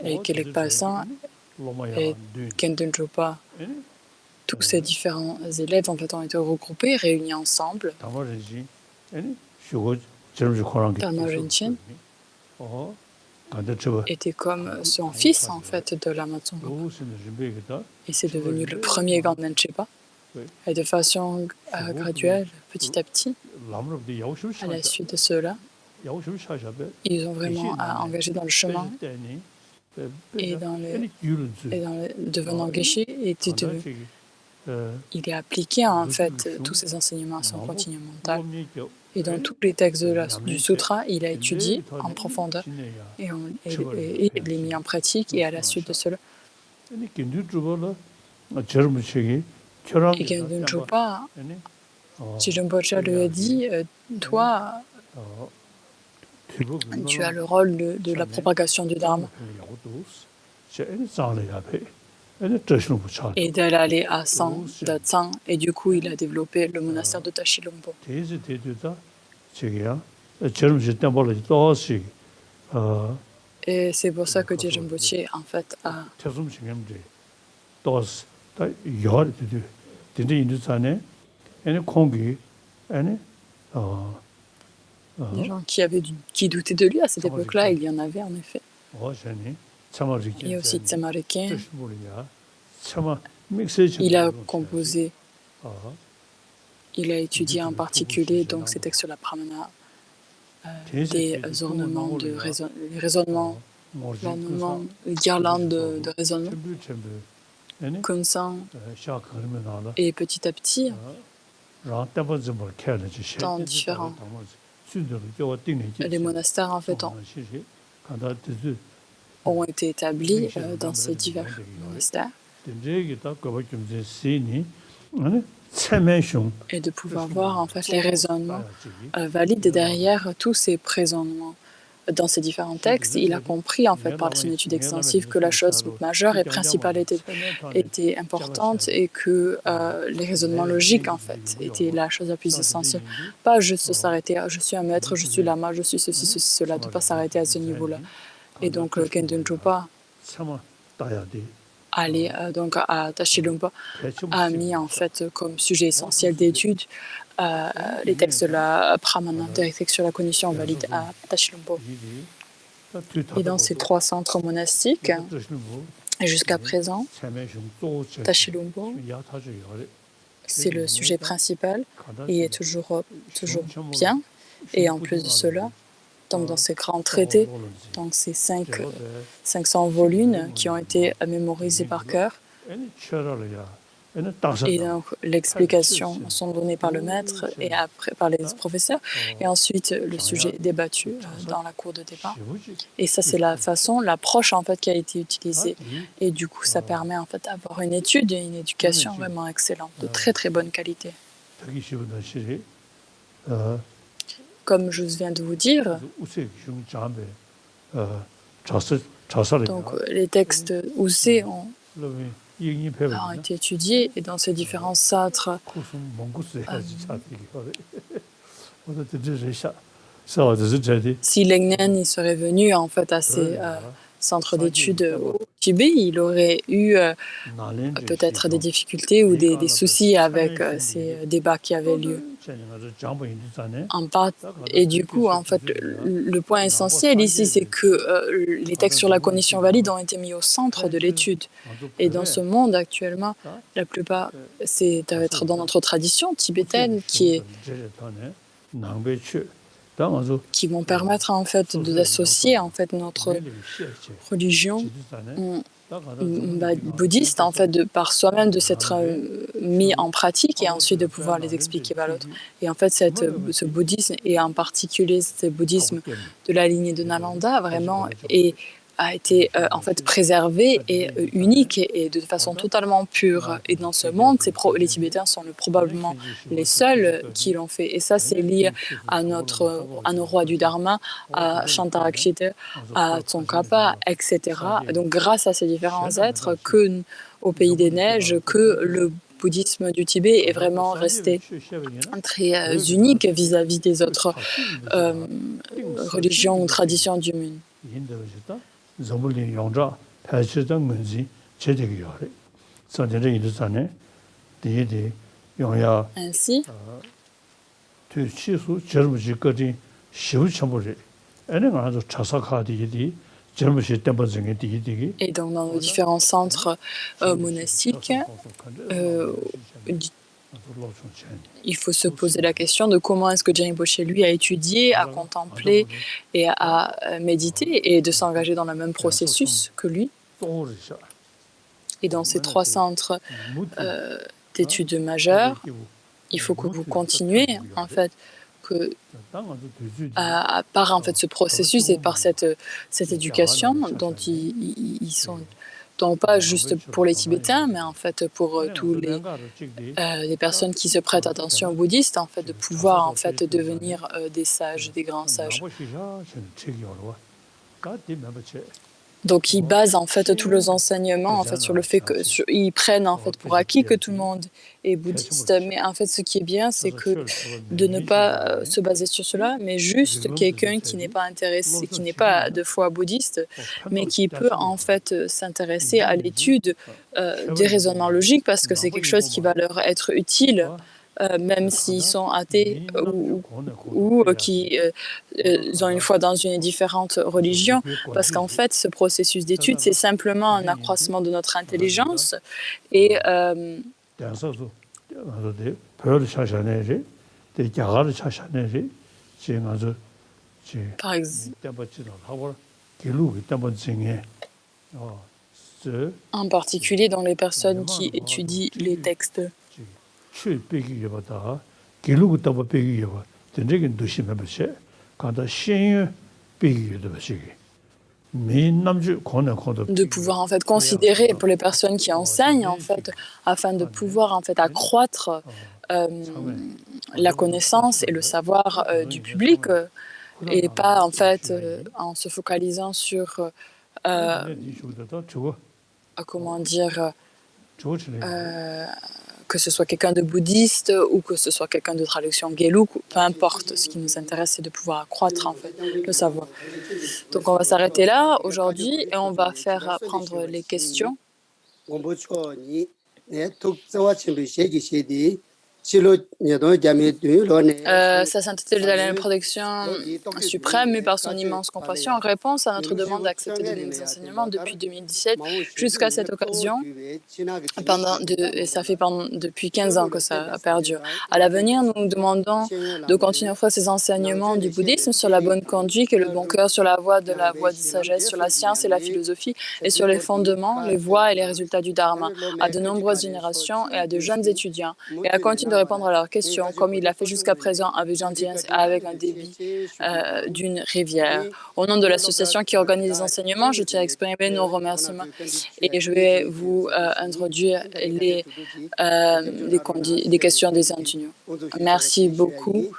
et Kelek Palsan, et Kendun Chopa. Tous ces différents élèves en fait ont été regroupés, réunis ensemble. Dharma Rinchen était comme son fils en fait de Lama Tsongkhapa, et c'est devenu le premier Ganden Chepa. Et de façon graduelle, petit à petit, à la suite de cela, ils ont vraiment engagé dans le chemin et devenant Geshe, il a appliqué en fait tous ces enseignements à son continuum mental. Et dans tous les textes du sutra, il a étudié en profondeur et les mis en pratique. Et à la suite de cela, et Kendun Chopa, Rinpoche lui a dit, toi, tu as le rôle de la propagation du Dharma, et d'aller à San Datsang, et du coup il a développé le monastère de Tashilompo. Et c'est pour ça que Djerine Rinpoche en fait a des gens qui doutaient de lui à cette époque-là, il y en avait en effet. Il y a aussi Tsamareken. Il a composé, il a étudié en particulier donc ces textes sur la pramana, des ornements, les raisonnements l'ornement, les guirlandes de raisonnement, Kunsan, et petit à petit, dans différents les monastères en fait ont été établis dans ces divers monastères. Et de pouvoir voir en fait les raisonnements valides derrière tous ces raisonnements. Dans ces différents textes, il a compris en fait par son étude extensive que la chose majeure et principale était importante et que les raisonnements logiques en fait étaient la chose la plus essentielle. Pas juste s'arrêter à je suis un maître, je suis lama, je suis ceci, ceci, cela, de ne pas s'arrêter à ce niveau-là. Et donc le Kenden Chopa allé donc à Tashilumpa a mis en fait comme sujet essentiel d'étude les textes de la Pramana, les textes sur la cognition valide à Tashilumpa. Et dans ces 3 centres monastiques, jusqu'à présent, Tashilumpa, c'est le sujet principal et est toujours bien. Et en plus de cela, donc dans ces grands traités, donc ces 500 volumes qui ont été mémorisés par cœur, et donc l'explication sont données par le maître et après par les professeurs, et ensuite le sujet est débattu dans la cour de débat. Et ça c'est la façon, l'approche en fait qui a été utilisée, et du coup ça permet en fait d'avoir une étude et une éducation vraiment excellente, de très très bonne qualité. Comme je viens de vous dire, donc les textes Usé ont été étudiés, et dans ces différents centres, si Lengnen il serait venu en fait à ces centres d'études au Tibet, il aurait eu peut-être des difficultés ou des soucis avec ces débats qui avaient lieu. En part, et du coup, en fait, le point essentiel ici, c'est que les textes sur la cognition valide ont été mis au centre de l'étude. Et dans ce monde actuellement, la plupart, c'est à être dans notre tradition tibétaine qui vont permettre en fait d'associer en fait notre religion bouddhiste en fait par soi-même, de s'être mis en pratique et ensuite de pouvoir les expliquer par l'autre. Et en fait ce bouddhisme, et en particulier ce bouddhisme de la lignée de Nalanda, vraiment a été en fait préservé et unique et de façon totalement pure. Et dans ce monde, les Tibétains sont probablement les seuls qui l'ont fait. Et ça, c'est lié à nos rois du Dharma, à Shantarakshita, à Tsongkhapa, etc. Donc grâce à ces différents êtres, au pays des neiges, que le bouddhisme du Tibet est vraiment resté très unique vis-à-vis des autres religions ou traditions du monde. Ainsi, et donc dans nos différents centres monastiques, il faut se poser la question de comment est-ce que Rinpoche, lui, a étudié, a contemplé et a médité, et de s'engager dans le même processus que lui. Et dans ces 3 centres d'études majeures, il faut que vous continuez, en fait, par en fait ce processus et par cette éducation dont ils sont, donc pas juste pour les Tibétains, mais en fait pour tous les personnes qui se prêtent attention aux bouddhistes, en fait, de pouvoir en fait devenir des sages, des grands sages. Donc ils basent en fait tous leurs enseignements en fait sur le fait qu'ils prennent en fait pour acquis que tout le monde est bouddhiste, mais en fait ce qui est bien, c'est que de ne pas se baser sur cela, mais juste quelqu'un qui n'est pas intéressé, qui n'est pas de foi bouddhiste, mais qui peut en fait s'intéresser à l'étude des raisonnements logiques, parce que c'est quelque chose qui va leur être utile. Même s'ils sont athées ou qui ont une foi dans une différente religion, parce qu'en fait, ce processus d'étude, c'est simplement un accroissement de notre intelligence et par exemple, en particulier dans les personnes qui étudient les textes. De pouvoir en fait considérer pour les personnes qui enseignent en fait afin de pouvoir en fait accroître la connaissance et le savoir du public et pas en fait en se focalisant sur comment dire que ce soit quelqu'un de bouddhiste ou que ce soit quelqu'un de traduction gelug, peu importe. Ce qui nous intéresse, c'est de pouvoir accroître en fait le savoir. Donc on va s'arrêter là aujourd'hui et on va faire prendre les questions. Sa sainteté de la protection suprême, mue par son immense compassion, en réponse à notre demande d'accepter de donner des enseignements depuis 2017 jusqu'à cette occasion, et ça fait depuis 15 ans que ça perdure. À l'avenir, nous nous demandons de continuer à offrir ces enseignements du bouddhisme sur la bonne conduite et le bon cœur, sur la voie de sagesse, sur la science et la philosophie, et sur les fondements, les voies et les résultats du Dharma, à de nombreuses générations et à de jeunes étudiants, et à continuer de répondre à leurs questions, comme il l'a fait jusqu'à présent avec gentillesse, avec un débit d'une rivière. Au nom de l'association qui organise les enseignements, je tiens à exprimer nos remerciements et je vais vous introduire les questions des étudiants. Merci beaucoup.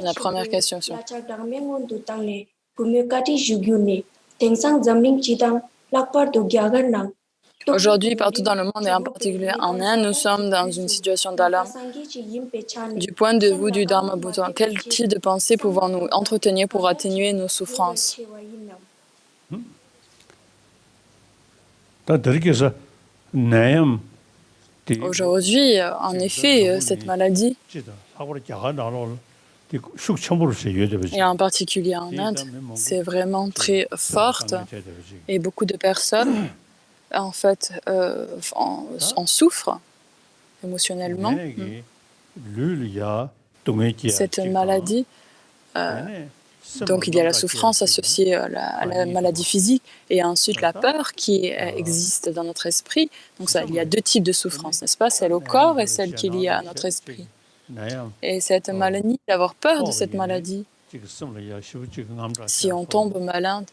La première question. Aujourd'hui, partout dans le monde et en particulier en Inde, nous sommes dans une situation d'alarme. Du point de vue du Dharma Bhutang, quel type de pensée pouvons-nous entretenir pour atténuer nos souffrances? Aujourd'hui, en effet, cette maladie, et en particulier en Inde, c'est vraiment très forte et beaucoup de personnes en fait en souffrent émotionnellement. Cette maladie, donc il y a la souffrance associée à la maladie physique et ensuite la peur qui existe dans notre esprit. Donc ça, il y a deux types de souffrance, n'est-ce pas? Celle au corps et celle qui est liée à notre esprit. Et cette maladie, d'avoir peur de cette maladie, si on tombe malade,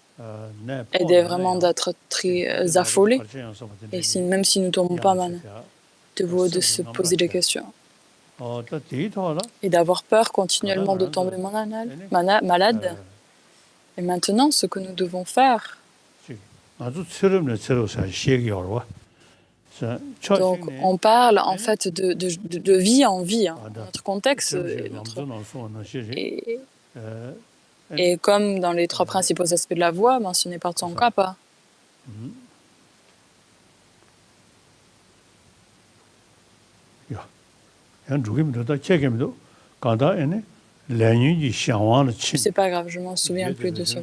aide vraiment d'être très affolé. Et même si nous ne tombons pas malades, de se poser des questions. Et d'avoir peur continuellement de tomber malade. Et maintenant, ce que nous devons faire. Donc, on parle en fait de vie en vie. Notre contexte, et comme dans les trois principaux aspects de la voie mentionnés par Tsongkhapa. C'est pas grave, je m'en souviens plus de ce.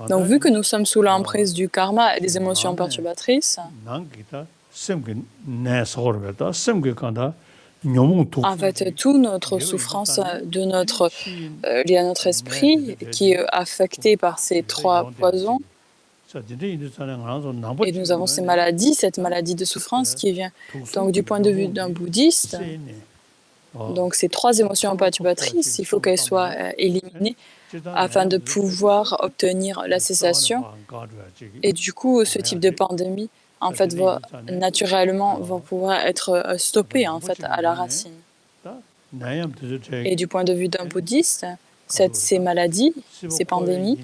Donc, vu que nous sommes sous l'emprise du karma et des émotions perturbatrices, en fait, toute notre souffrance liée à notre esprit, qui est affectée par ces trois poisons, et nous avons ces maladies, cette maladie de souffrance qui vient. Donc, du point de vue d'un bouddhiste, donc ces trois émotions perturbatrices, il faut qu'elles soient éliminées afin de pouvoir obtenir la cessation. Et du coup, ce type de pandémie, en fait, va pouvoir être stoppé en fait à la racine. Et du point de vue d'un bouddhiste, ces maladies, ces pandémies,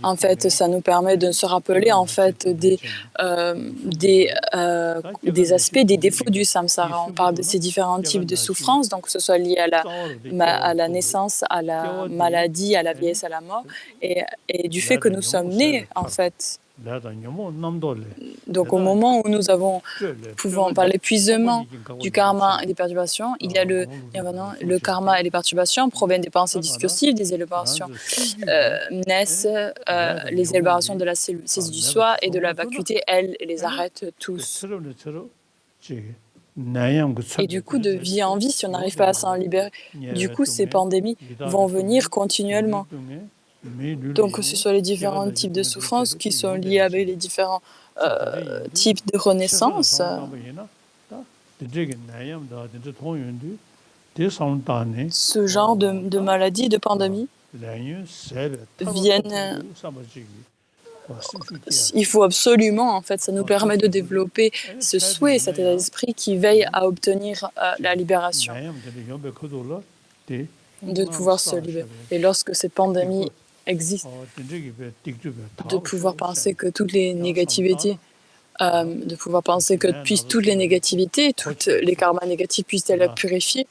en fait, ça nous permet de se rappeler en fait des aspects, des défauts du samsara. On parle de ces différents types de souffrances, donc que ce soit lié à la naissance, à la maladie, à la vieillesse, à la mort, et du fait que nous sommes nés en fait Donc au moment où nous pouvons par l'épuisement du karma et des perturbations, il y a le nirvana. Le karma et les perturbations proviennent des pensées discursives, des élaborations naissent, les élaborations de la saisie du soi et de la vacuité, elles les arrêtent tous. Et du coup, de vie en vie, si on n'arrive pas à s'en libérer, du coup, ces pandémies vont venir continuellement. Donc, ce sont les différents types de souffrances qui sont liés avec les différents types de renaissance. Ce genre de maladies, de pandémies, viennent. Il faut absolument, en fait, ça nous permet de développer ce souhait, cet état d'esprit qui veille à obtenir la libération, de pouvoir se libérer. Et lorsque cette pandémie existe, de pouvoir penser que toutes les négativités, de pouvoir penser que toutes les négativités, toutes les karmas négatifs puissent être purifiés,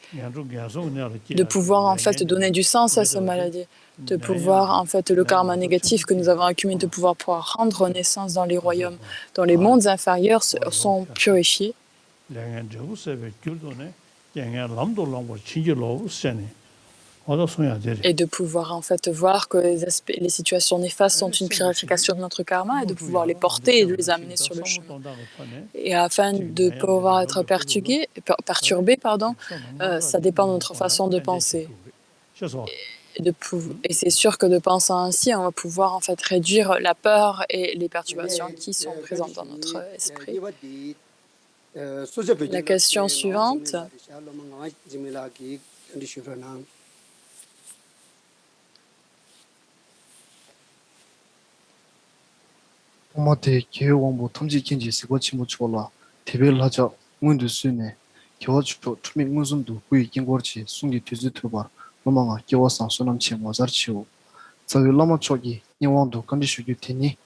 de pouvoir en fait donner du sens à cette maladie, de pouvoir en fait le karma négatif que nous avons accumulé, de pouvoir rendre naissance dans les royaumes, dans les mondes inférieurs sont purifiés. Et de pouvoir en fait voir que les situations néfastes sont une purification de notre karma et de pouvoir les porter et de les amener sur le chemin. Et afin de pouvoir être perturbé, ça dépend de notre façon de penser. Et c'est sûr que de penser ainsi, on va pouvoir en fait réduire la peur et les perturbations qui sont présentes dans notre esprit. La question suivante. 엄마한테 개왕뭐 탐지킨지 세고치 못쳐라 대별 하자 문도 쓰네 겨워주 투명 문선도 구이 긴거지 숭기 뒤즈트바 엄마가 겨워상 소남치 모자르치오 자윌라마 쪽이 니왕도 컨디슈기 테니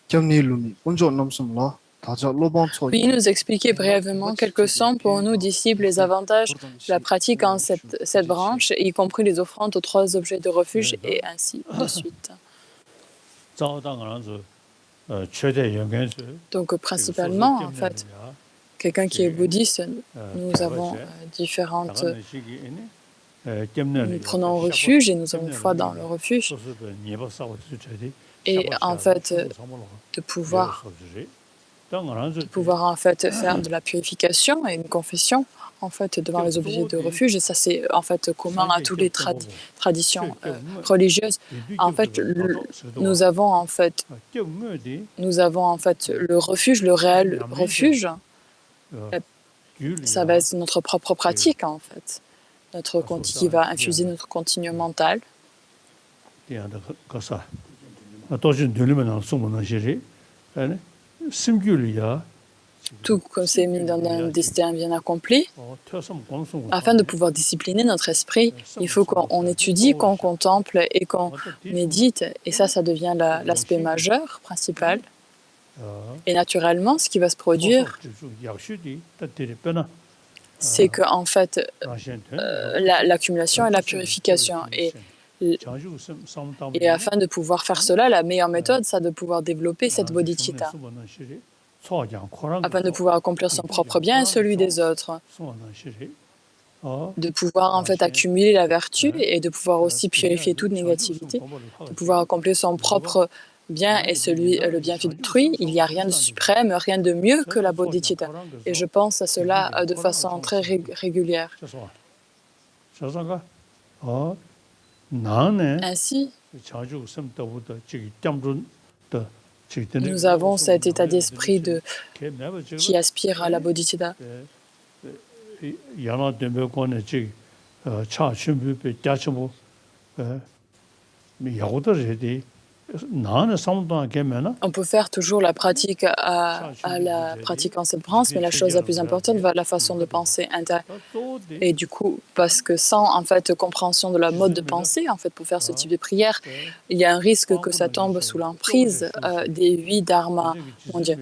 겸니루미 온조 남숨라 다자 로방 쪽. Puis nous expliquer brièvement quels que sont pour nous disciples les avantages de la pratique en cette branche, y compris les offrandes aux 3 objets de refuge et ainsi de suite. Donc principalement, en fait, quelqu'un qui est bouddhiste, nous avons différentes... Nous prenons refuge et nous avons foi dans le refuge. Et en fait, de pouvoir en fait faire de la purification et une confession en fait devant les objets de refuge, et ça c'est en fait commun à toutes les traditions religieuses. En fait, nous avons en fait le refuge, le réel refuge. Ça va être notre propre pratique en fait, qui va infuser notre continuum mental. Tout comme c'est mis dans un destin bien accompli, afin de pouvoir discipliner notre esprit, il faut qu'on étudie, qu'on contemple et qu'on médite. Et ça devient l'aspect majeur, principal. Et naturellement, ce qui va se produire, c'est que en fait, l'accumulation et la purification. Et afin de pouvoir faire cela, la meilleure méthode, c'est de pouvoir développer cette bodhicitta, afin de pouvoir accomplir son propre bien et celui des autres, de pouvoir en fait accumuler la vertu et de pouvoir aussi purifier toute négativité, de pouvoir accomplir son propre bien et le bienfait d'autrui. Il n'y a rien de suprême, rien de mieux que la bodhicitta. Et je pense à cela de façon très régulière. Ainsi, nous avons cet état d'esprit qui aspire à la bodhicitta. On peut faire toujours la pratique à la pratique en cette branche, mais la chose la plus importante va être la façon de penser intérieure. Et du coup, parce que sans en fait compréhension de la mode de pensée, en fait, pour faire ce type de prière, il y a un risque que ça tombe sous l'emprise des 8 dharmas mondiaux.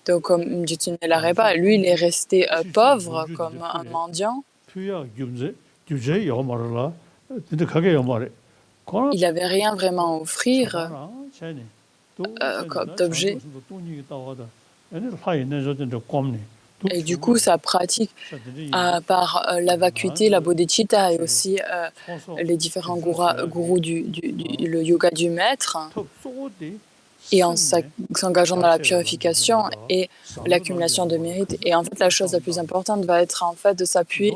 Donc, comme Jitsun Larepa, lui, il est resté pauvre comme un mendiant. Il n'avait rien vraiment à offrir. d'objet. Et du coup, sa pratique, à part la vacuité, la bodhicitta et aussi les différents gourous le yoga du maître, et en s'engageant dans la purification et l'accumulation de mérites. Et en fait, la chose la plus importante va être en fait de s'appuyer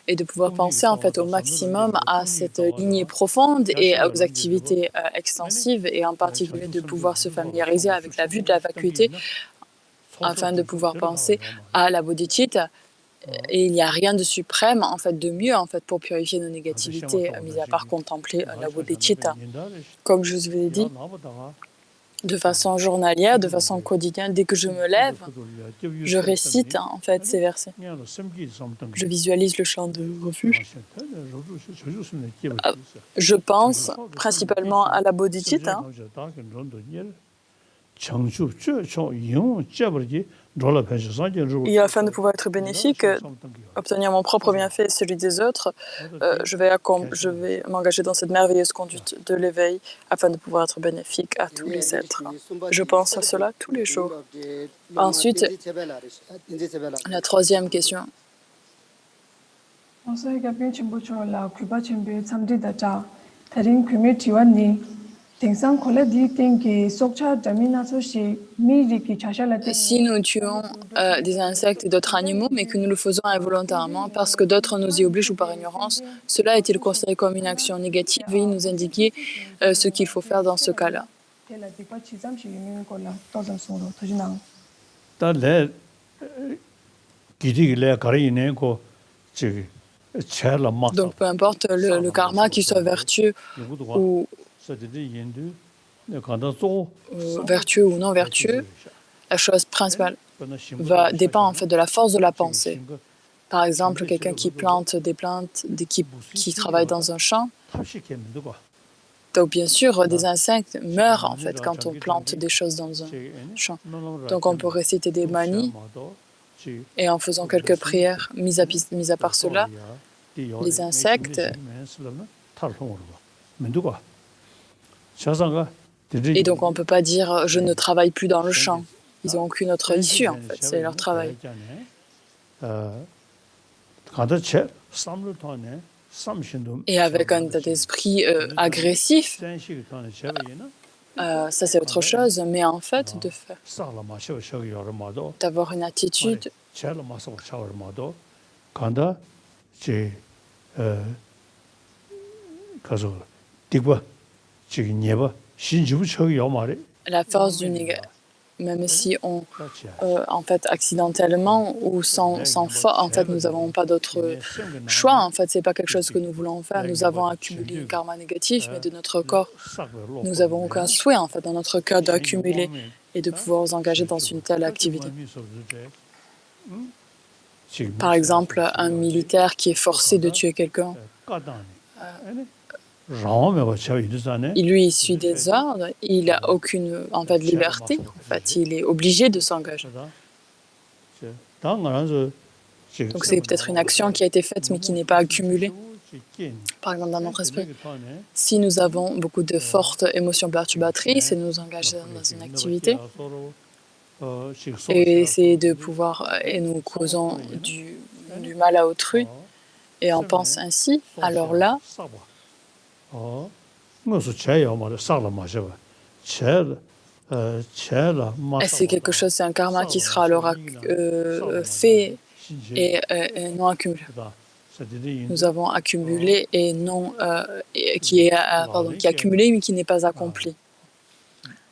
et de pouvoir penser en fait au maximum à cette lignée profonde et aux activités extensives, et en particulier de pouvoir se familiariser avec la vue de la vacuité afin de pouvoir penser à la bodhicitta. Et il n'y a rien de suprême, en fait, de mieux en fait, pour purifier nos négativités, mis à part contempler la bodhicitta. Comme je vous l'ai dit, de façon journalière, de façon quotidienne, dès que je me lève, je récite en fait ces versets. Je visualise le champ de refuge. Je pense principalement à la bodhicitta. Et afin de pouvoir être bénéfique, obtenir mon propre bienfait et celui des autres, je vais m'engager dans cette merveilleuse conduite de l'éveil afin de pouvoir être bénéfique à tous les êtres. Je pense à cela tous les jours. Ensuite, la troisième question. Si nous tuons des insectes et d'autres animaux, mais que nous le faisons involontairement parce que d'autres nous y obligent ou par ignorance, cela est-il considéré comme une action négative? Veuillez nous indiquer ce qu'il faut faire dans ce cas-là. Donc peu importe le karma, qu'il soit vertueux ou non vertueux, la chose principale dépend en fait de la force de la pensée. Par exemple, quelqu'un qui plante des plantes, qui travaille dans un champ. Donc bien sûr, des insectes meurent en fait quand on plante des choses dans un champ. Donc on peut réciter des manis et en faisant quelques prières, mis à part cela, les insectes. Et donc on ne peut pas dire je ne travaille plus dans le champ. Ils n'ont aucune autre issue en fait, c'est leur travail. Et avec un état d'esprit agressif, ça c'est autre chose, mais en fait d'avoir une attitude la force du négatif, même si on, en fait, accidentellement ou sans faute, en fait, nous n'avons pas d'autre choix. En fait, c'est pas quelque chose que nous voulons faire. Nous avons accumulé un karma négatif, mais de notre corps, nous n'avons aucun souhait, en fait, dans notre cœur d'accumuler et de pouvoir nous engager dans une telle activité. Par exemple, un militaire qui est forcé de tuer quelqu'un. Il suit des ordres, il n'a aucune en fait, liberté, en fait, il est obligé de s'engager. Donc c'est peut-être une action qui a été faite mais qui n'est pas accumulée. Par exemple, dans notre esprit, si nous avons beaucoup de fortes émotions perturbatrices et nous engageons dans une activité, et essayer de pouvoir, et nous causons du mal à autrui, et on pense ainsi, alors là, c'est quelque chose, c'est un karma qui sera alors fait et non accumulé. Nous avons accumulé et non qui est accumulé mais qui n'est pas accompli.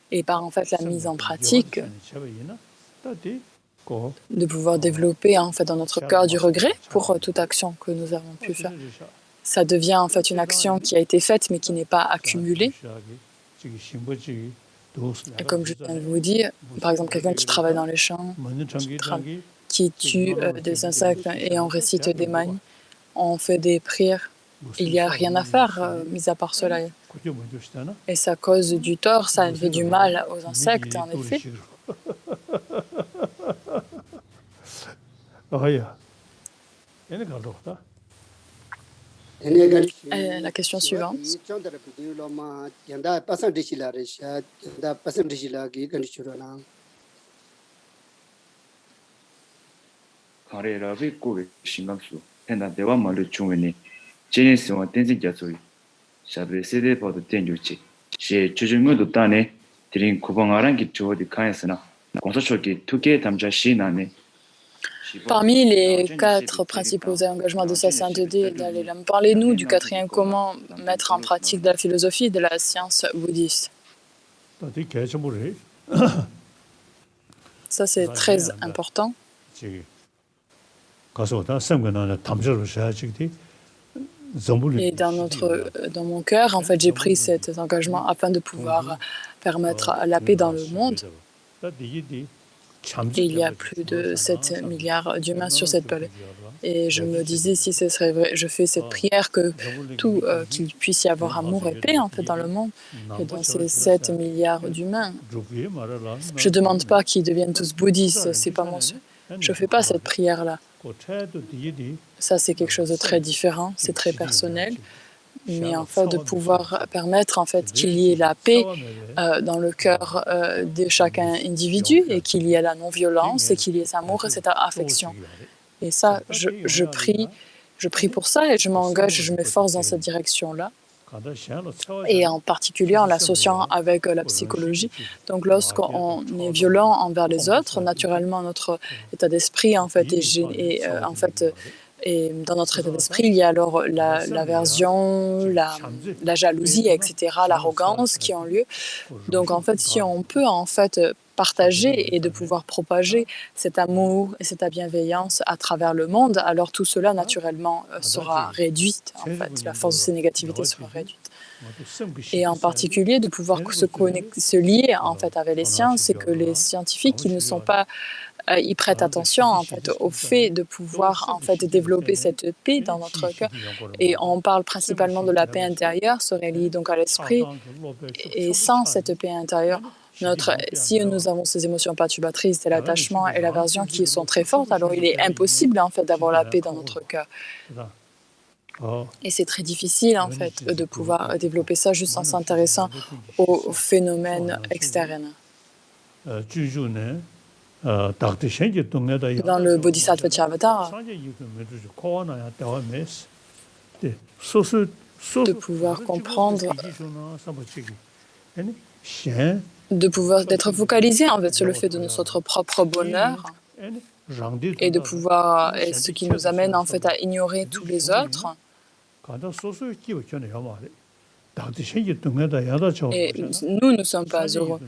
Et par en fait la mise en pratique, de pouvoir développer en fait dans notre cœur du regret pour toute action que nous avons pu faire. Ça devient en fait une action qui a été faite mais qui n'est pas accumulée. Et comme je viens de vous dire, par exemple quelqu'un qui travaille dans les champs, qui tue des insectes et on récite des manis, on fait des prières, il n'y a rien à faire mis à part cela. Et ça cause du tort, ça fait du mal aux insectes en effet. La question suivante. Parmi les 4 principaux engagements de sa sainteté, Dalai Lama, parlez-nous du 4e, comment mettre en pratique de la philosophie et de la science bouddhiste. Ça, c'est très important. Et dans mon cœur, en fait, j'ai pris cet engagement afin de pouvoir permettre la paix dans le monde. Et il y a plus de 7 milliards d'humains sur cette planète. Et je me disais, si ce serait vrai, je fais cette prière qu'il puisse y avoir amour et paix en fait dans le monde. Et dans ces 7 milliards d'humains, je ne demande pas qu'ils deviennent tous bouddhistes, c'est pas mon souhait. Je ne fais pas cette prière-là. Ça, c'est quelque chose de très différent, c'est très personnel. Mais en fait, de pouvoir permettre en fait qu'il y ait la paix dans le cœur de chaque individu et qu'il y ait la non-violence et qu'il y ait cet amour et cette affection. Et ça, je prie pour ça et je m'engage, je m'efforce dans cette direction-là. Et en particulier en l'associant avec la psychologie. Donc, lorsqu'on est violent envers les autres, naturellement, notre état d'esprit en fait et dans notre état d'esprit, il y a alors l'aversion, la jalousie, etc., l'arrogance qui ont lieu. Donc, en fait, si on peut en fait partager et de pouvoir propager cet amour et cette bienveillance à travers le monde, alors tout cela, naturellement, sera réduit. En fait, la force de ces négativités sera réduite. Et en particulier, de pouvoir se lier en fait avec les sciences, c'est que les scientifiques, ils ne sont pas ils prêtent attention en fait au fait de pouvoir en fait développer cette paix dans notre cœur. Et on parle principalement de la paix intérieure, se relie donc à l'esprit. Et sans cette paix intérieure, si nous avons ces émotions perturbatrices, c'est l'attachement et l'aversion qui sont très fortes, alors il est impossible en fait d'avoir la paix dans notre cœur. Et c'est très difficile en fait de pouvoir développer ça juste en s'intéressant aux phénomènes externes. Dans le Bodhisattva Charvatara, de pouvoir comprendre, d'être focalisé en fait sur le fait de notre propre bonheur et de pouvoir, et ce qui nous amène en fait à ignorer tous les autres. Et nous ne sommes pas heureux.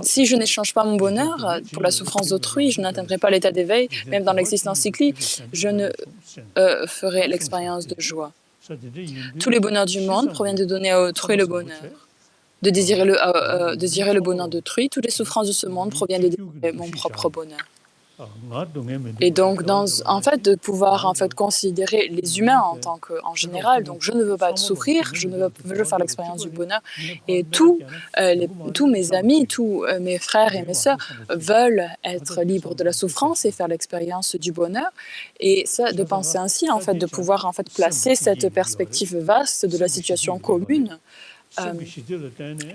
Si je n'échange pas mon bonheur pour la souffrance d'autrui, je n'atteindrai pas l'état d'éveil. Même dans l'existence cyclique, je ne ferai l'expérience de joie. Tous les bonheurs du monde proviennent de donner à autrui le bonheur, de désirer le bonheur d'autrui. Toutes les souffrances de ce monde proviennent de désirer mon propre bonheur. Et donc, en fait, de pouvoir en fait considérer les humains en général. Donc, je ne veux pas souffrir, je veux faire l'expérience du bonheur. Et tous mes amis, tous mes frères et mes sœurs veulent être libres de la souffrance et faire l'expérience du bonheur. Et ça, de penser ainsi, en fait, de pouvoir en fait placer cette perspective vaste de la situation commune.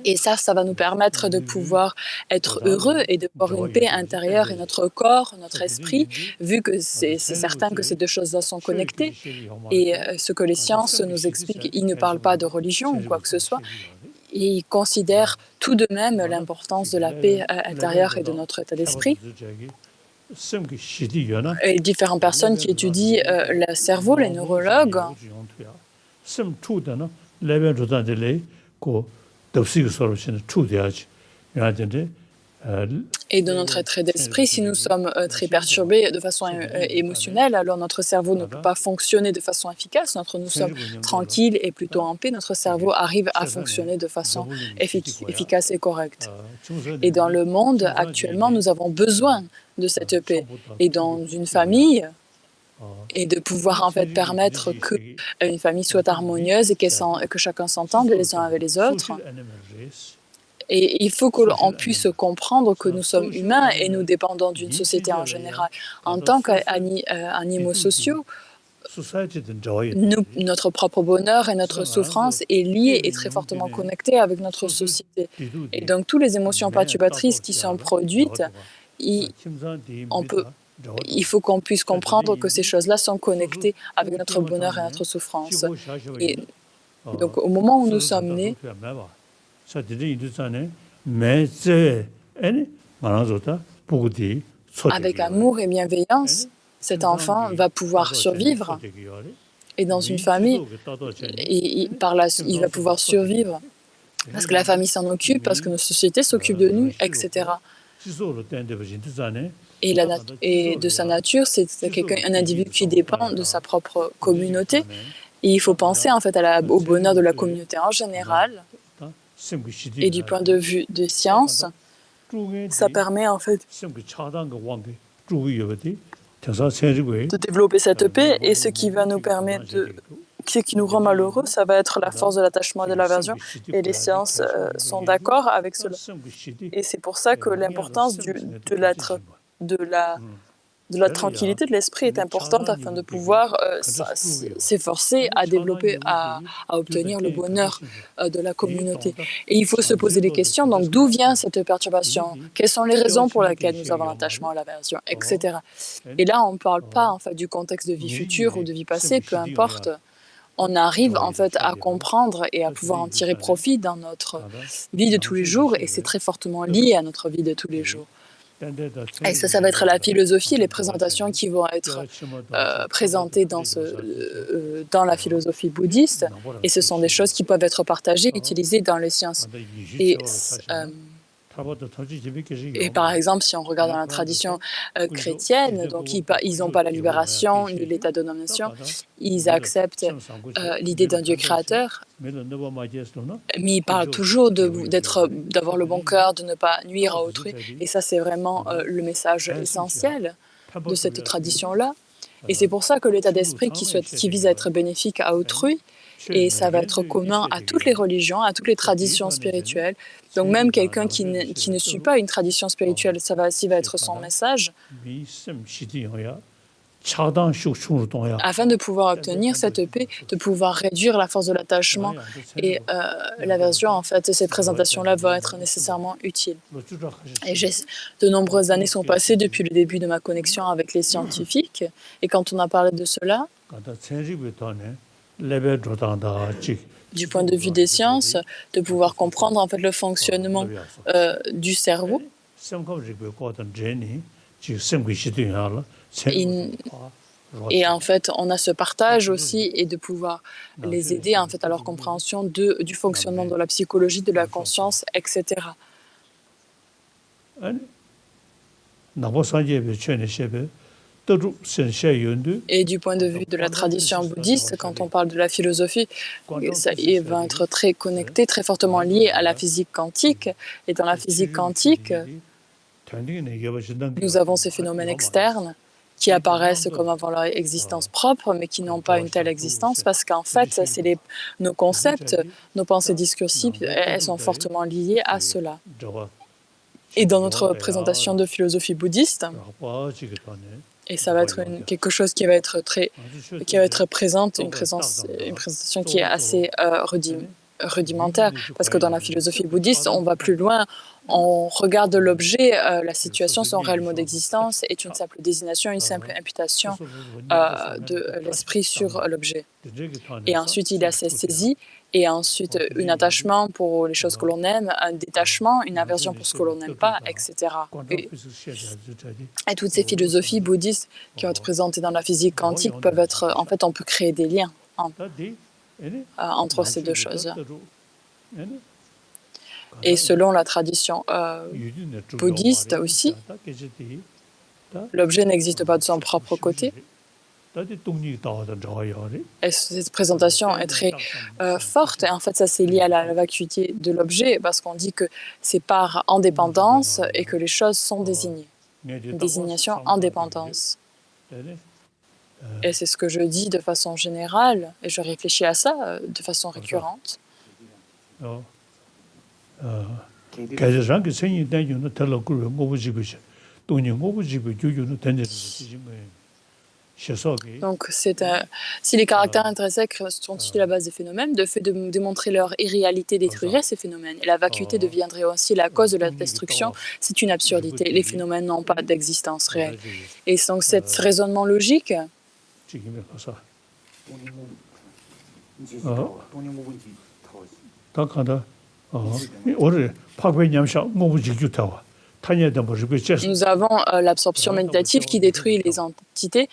Et ça va nous permettre de pouvoir être heureux et de voir une paix intérieure et notre corps, notre esprit, vu que c'est certain que ces deux choses-là sont connectées. Et ce que les sciences nous expliquent, ils ne parlent pas de religion ou quoi que ce soit. Ils considèrent tout de même l'importance de la paix intérieure et de notre état d'esprit. Et différentes personnes qui étudient le cerveau, les neurologues, et de notre état d'esprit, si nous sommes très perturbés de façon émotionnelle, alors notre cerveau ne peut pas fonctionner de façon efficace. Nous sommes tranquilles et plutôt en paix. Notre cerveau arrive à fonctionner de façon efficace et correcte. Et dans le monde, actuellement, nous avons besoin de cette paix. Et dans une famille, et de pouvoir en fait permettre qu'une famille soit harmonieuse et que chacun s'entende les uns avec les autres. Et il faut qu'on puisse comprendre que nous sommes humains et nous dépendons d'une société en général. En tant qu'animaux sociaux, Notre propre bonheur et notre souffrance est lié et très fortement connecté avec notre société. Et donc, toutes les émotions perturbatrices qui sont produites, il faut qu'on puisse comprendre que ces choses-là sont connectées avec notre bonheur et notre souffrance. Et donc, au moment où nous sommes nés, avec amour et bienveillance, cet enfant va pouvoir survivre. Et dans une famille, il va pouvoir survivre parce que la famille s'en occupe, parce que notre société s'occupe de nous, etc. Et de sa nature, c'est un individu qui dépend de sa propre communauté. Et il faut penser en fait au bonheur de la communauté en général. Et du point de vue des sciences, ça permet en fait de développer cette paix. Et ce qui va nous permettre ce qui nous rend malheureux, ça va être la force de l'attachement et de l'aversion. Et les sciences sont d'accord avec cela. Et c'est pour ça que l'importance de la tranquillité de l'esprit est importante afin de pouvoir s'efforcer à développer, à obtenir le bonheur de la communauté. Et il faut se poser des questions. Donc, d'où vient cette perturbation? Quelles sont les raisons pour lesquelles nous avons l'attachement à l'aversion, etc. Et là, on ne parle pas en fait, du contexte de vie future ou de vie passée, peu importe. On arrive en fait à comprendre et à pouvoir en tirer profit dans notre vie de tous les jours, et c'est très fortement lié à notre vie de tous les jours. Et ça va être la philosophie, les présentations qui vont être présentées dans la philosophie bouddhiste, et ce sont des choses qui peuvent être partagées, utilisées dans les sciences. Et par exemple, si on regarde dans la tradition chrétienne, donc ils n'ont pas la libération ni l'état de domination, ils acceptent l'idée d'un Dieu créateur, mais ils parlent toujours d'avoir le bon cœur, de ne pas nuire à autrui. Et ça, c'est vraiment le message essentiel de cette tradition-là. Et c'est pour ça que l'état d'esprit qui vise à être bénéfique à autrui, et ça va être commun à toutes les religions, à toutes les traditions spirituelles. Donc même quelqu'un qui ne suit pas une tradition spirituelle, ça va être son message. Afin de pouvoir obtenir cette paix, de pouvoir réduire la force de l'attachement et l'aversion, en fait, ces présentations-là vont être nécessairement utiles. Et de nombreuses années sont passées depuis le début de ma connexion avec les scientifiques, et quand on a parlé de cela, du point de vue des sciences, de pouvoir comprendre en fait le fonctionnement du cerveau. Et en fait, on a ce partage aussi, et de pouvoir les aider en fait à leur compréhension du fonctionnement de la psychologie, de la conscience, etc. Et du point de vue de la tradition bouddhiste, quand on parle de la philosophie, il va être très connecté, très fortement lié à la physique quantique. Et dans la physique quantique, nous avons ces phénomènes externes qui apparaissent comme avant leur existence propre, mais qui n'ont pas une telle existence, parce qu'en fait, nos concepts, nos pensées discursives, elles sont fortement liées à cela. Et dans notre présentation de philosophie bouddhiste, et ça va être quelque chose qui va être présente, une présentation qui est assez rudimentaire, parce que dans la philosophie bouddhiste, on va plus loin, on regarde l'objet, la situation, son réel mode d'existence est une simple désignation, une simple imputation de l'esprit sur l'objet. Et ensuite, il y a cette saisie, et ensuite un attachement pour les choses que l'on aime, un détachement, une aversion pour ce que l'on n'aime pas, etc. Et toutes ces philosophies bouddhistes qui vont être présentées dans la physique quantique peuvent être, en fait, on peut créer des liens entre ces deux choses. Et selon la tradition bouddhiste aussi, l'objet n'existe pas de son propre côté. Et cette présentation est très forte, et en fait ça c'est lié à la vacuité de l'objet, parce qu'on dit que c'est par indépendance et que les choses sont désignées. Une désignation en dépendance. Et c'est ce que je dis de façon générale, et je réfléchis à ça de façon récurrente. Donc, si les caractères intrinsèques constituent la base des phénomènes, le fait de démontrer leur irréalité détruirait ces phénomènes. Et la vacuité deviendrait aussi la cause de la destruction. C'est une absurdité. Les phénomènes n'ont pas d'existence réelle. Et donc, ce raisonnement logique, nous avons l'absorption méditative qui détruit les entités,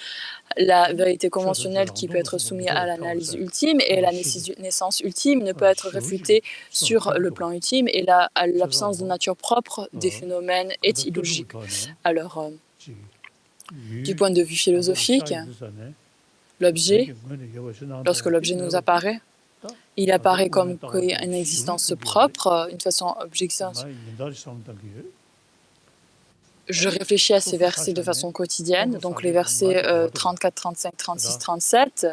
la vérité conventionnelle qui peut être soumise à l'analyse ultime et la naissance ultime ne peut être réfutée sur le plan ultime et l'absence de nature propre des phénomènes est illogique. Alors, du point de vue philosophique, l'objet, lorsque l'objet nous apparaît, il apparaît comme une existence propre, une façon objective. Je réfléchis à ces versets de façon quotidienne, donc les versets 34, 35, 36, 37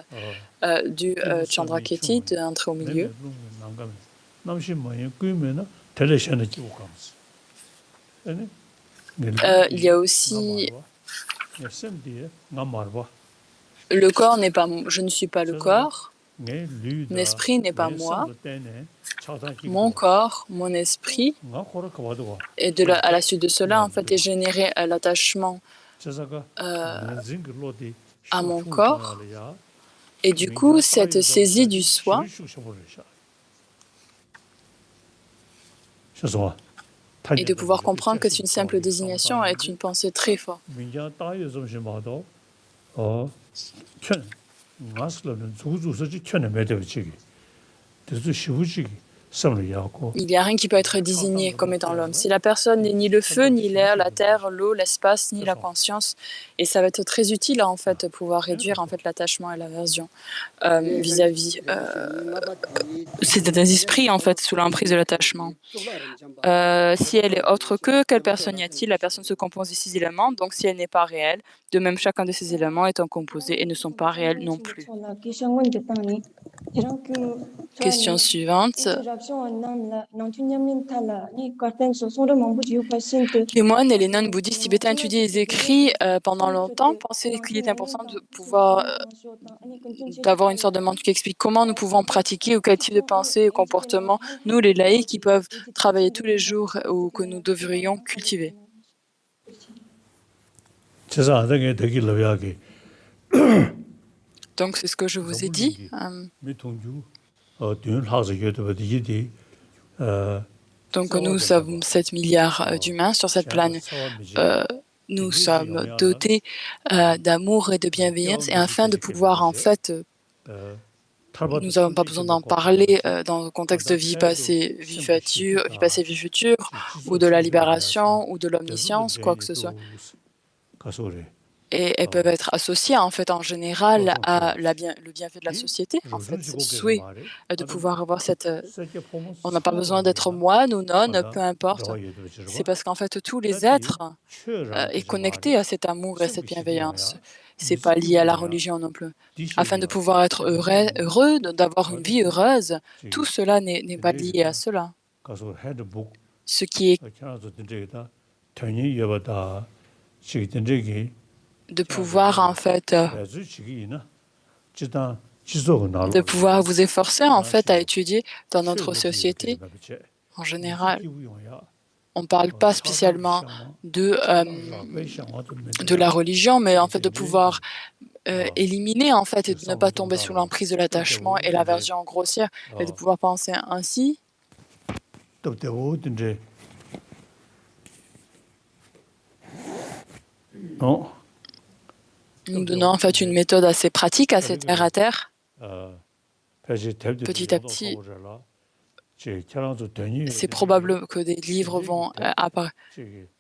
du Chandrakirti, d'entrer au milieu. Il y a aussi le corps n'est pas, je ne suis pas le corps, l'esprit n'est pas moi, mon corps, mon esprit, et à la suite de cela, en fait, est généré l'attachement à mon corps, et du coup, cette saisie du soi et de pouvoir comprendre que c'est une simple désignation est une pensée très forte. Il n'y a rien qui peut être désigné comme étant l'homme. Si la personne n'est ni le feu, ni l'air, la terre, l'eau, l'espace, ni la conscience, et ça va être très utile en fait de pouvoir réduire en fait l'attachement et l'aversion vis-à-vis c'est un esprit en fait sous l'emprise de l'attachement. Si elle est autre que, quelle personne y a-t-il? La personne se compose de 6 éléments, donc si elle n'est pas réelle, de même chacun de ces éléments étant composé et ne sont pas réels non plus. Question suivante. Les moines et les nonnes bouddhistes tibétains étudient les écrits pendant longtemps. Pensez qu'il est important de pouvoir d'avoir une sorte de mentor qui explique comment nous pouvons pratiquer ou quel type de pensée et comportement, nous les laïcs, qui peuvent travailler tous les jours ou que nous devrions cultiver. Donc c'est ce que je vous ai dit. Donc nous sommes 7 milliards d'humains sur cette planète. Nous sommes dotés d'amour et de bienveillance et afin de pouvoir en fait, nous n'avons pas besoin d'en parler dans le contexte de vie passée, vie future, ou de la libération, ou de l'omniscience, quoi que ce soit. Et elles peuvent être associées en fait en général à le bienfait de la société, en fait, ce souhait de pouvoir avoir cette... On n'a pas besoin d'être moine ou nonne, peu importe. C'est parce qu'en fait tous les êtres est connecté à cet amour et à cette bienveillance. C'est pas lié à la religion non plus. Afin de pouvoir être heureux, d'avoir une vie heureuse, tout cela n'est pas lié à cela. Ce qui est de pouvoir en fait de pouvoir vous efforcer en fait à étudier dans notre société en général. On ne parle pas spécialement de la religion, mais en fait de pouvoir éliminer en fait et de ne pas tomber sous l'emprise de l'attachement et l'aversion grossière et de pouvoir penser ainsi. Nous donnons en fait une méthode assez pratique, assez terre à terre. Petit à petit, c'est probable que des livres vont apparaître.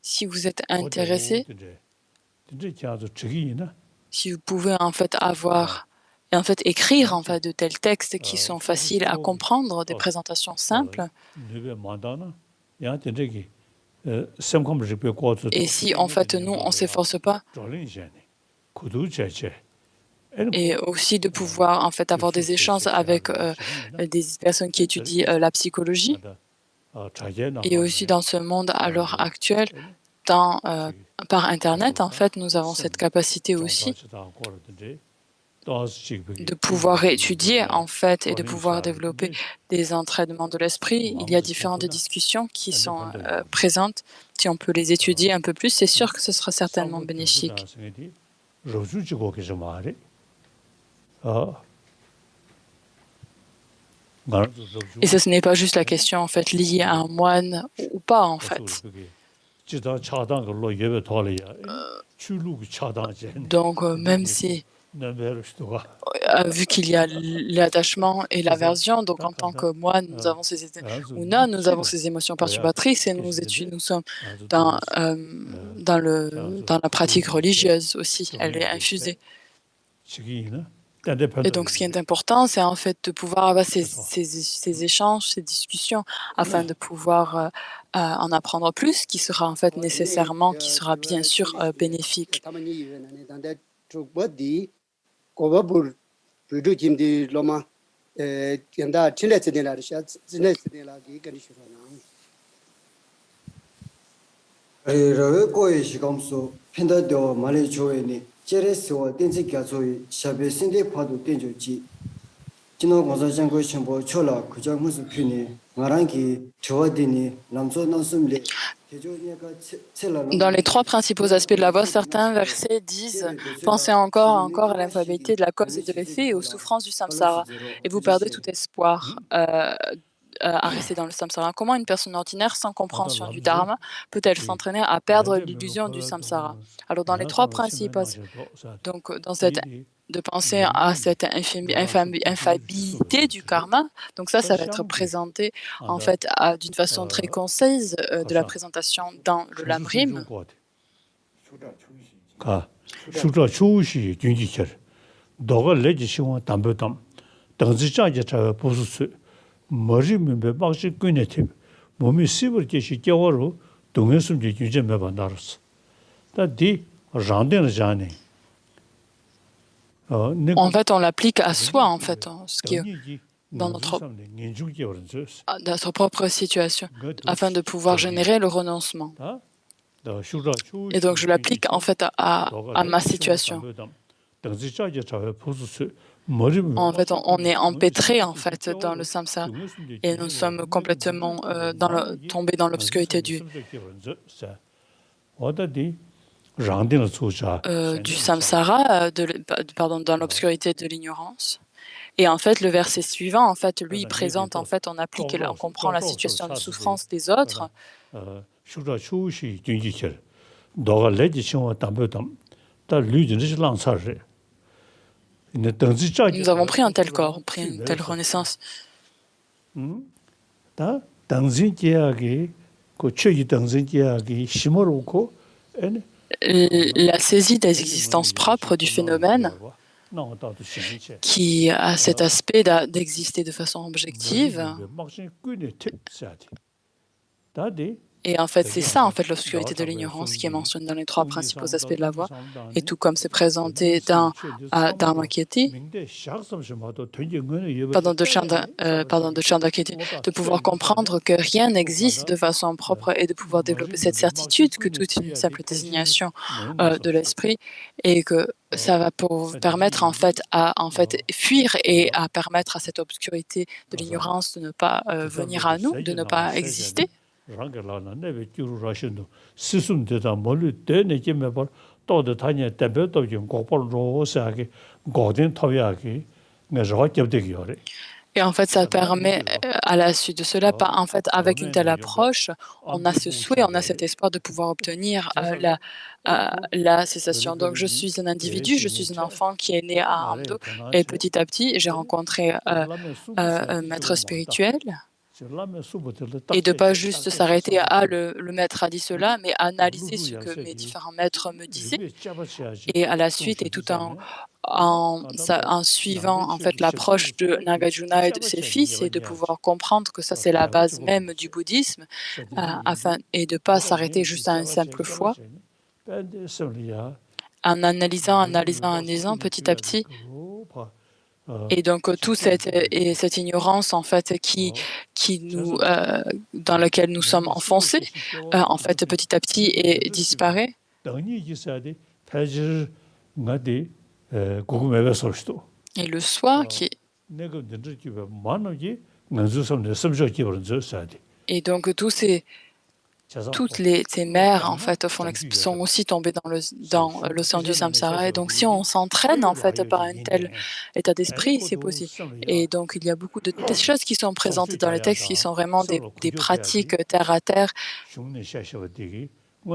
Si vous êtes intéressé, si vous pouvez en fait avoir et en fait écrire en fait de tels textes qui sont faciles à comprendre, des présentations simples. Et si en fait nous on s'efforce pas. Et aussi de pouvoir en fait avoir des échanges avec des personnes qui étudient la psychologie. Et aussi dans ce monde à l'heure actuelle, par Internet, en fait, nous avons cette capacité aussi de pouvoir étudier, en fait, et de pouvoir développer des entraînements de l'esprit. Il y a différentes discussions qui sont présentes. Si on peut les étudier un peu plus, c'est sûr que ce sera certainement bénéfique. Et ce n'est pas juste la question, en fait, liée à un moine ou pas, en fait. Donc, même si, vu qu'il y a l'attachement et l'aversion, donc en tant que moine, nous avons nous avons ces émotions perturbatrices et nous sommes dans la pratique religieuse aussi, elle est infusée. Et donc, ce qui est important, c'est en fait de pouvoir avoir ces échanges, ces discussions, afin de pouvoir en apprendre plus, qui sera en fait nécessairement, qui sera bien sûr bénéfique. Dans les 3 principaux aspects de la voie, certains versets disent « Pensez encore à l'infabilité de la cause et de l'effet et aux souffrances du samsara, et vous perdez tout espoir à rester dans le samsara. » Comment une personne ordinaire, sans compréhension du dharma, peut-elle s'entraîner à perdre l'illusion du samsara? Alors, dans les 3 principaux, donc de penser à cette infaillibilité du karma. Donc ça va être présenté en fait d'une façon très concise de la présentation dans le Lamrim. En fait, on l'applique à soi, en fait, ce qui est dans notre propre situation, afin de pouvoir générer le renoncement. Et donc, je l'applique en fait à ma situation. En fait, on est empêtré en fait dans le samsara et nous sommes complètement tombés dans l'obscurité du samsara, dans l'obscurité de l'ignorance. Et en fait, le verset suivant, en fait, lui, il présente, en fait, on applique, on comprend la situation de souffrance des autres. Nous avons pris un tel corps, pris une telle renaissance. La saisie des existences propres du phénomène qui a cet aspect d'exister de façon objective. Et en fait, c'est ça, en fait, l'obscurité de l'ignorance qui est mentionnée dans les 3 principaux aspects de la voie. Et tout comme c'est présenté dans Dharmakirti, de Chandakirti, de pouvoir comprendre que rien n'existe de façon propre et de pouvoir développer cette certitude que tout est une simple désignation de l'esprit et que ça va permettre en fait à fuir et à permettre à cette obscurité de l'ignorance de ne pas venir à nous, de ne pas exister. Et en fait, ça permet, à la suite de cela, en fait, avec une telle approche, on a ce souhait, on a cet espoir de pouvoir obtenir la cessation. Donc, je suis un individu, je suis un enfant qui est né à Amdo, et petit à petit, j'ai rencontré un maître spirituel. Et de ne pas juste s'arrêter à le maître a dit cela, mais analyser ce que mes différents maîtres me disaient. Et à la suite, et tout en suivant en fait l'approche de Nagarjuna et de ses fils, et de pouvoir comprendre que ça c'est la base même du bouddhisme, et de ne pas s'arrêter juste à une simple foi, en analysant petit à petit, Et donc, cette ignorance, en fait, dans laquelle nous sommes enfoncés, en fait, petit à petit, et disparaît. Et le soi et donc toutes ces mers, en fait, sont aussi tombées dans l'océan du samsara. Et donc, si on s'entraîne, en fait, par un tel état d'esprit, c'est possible. Et donc, il y a beaucoup de choses qui sont présentes dans les textes qui sont vraiment des pratiques terre à terre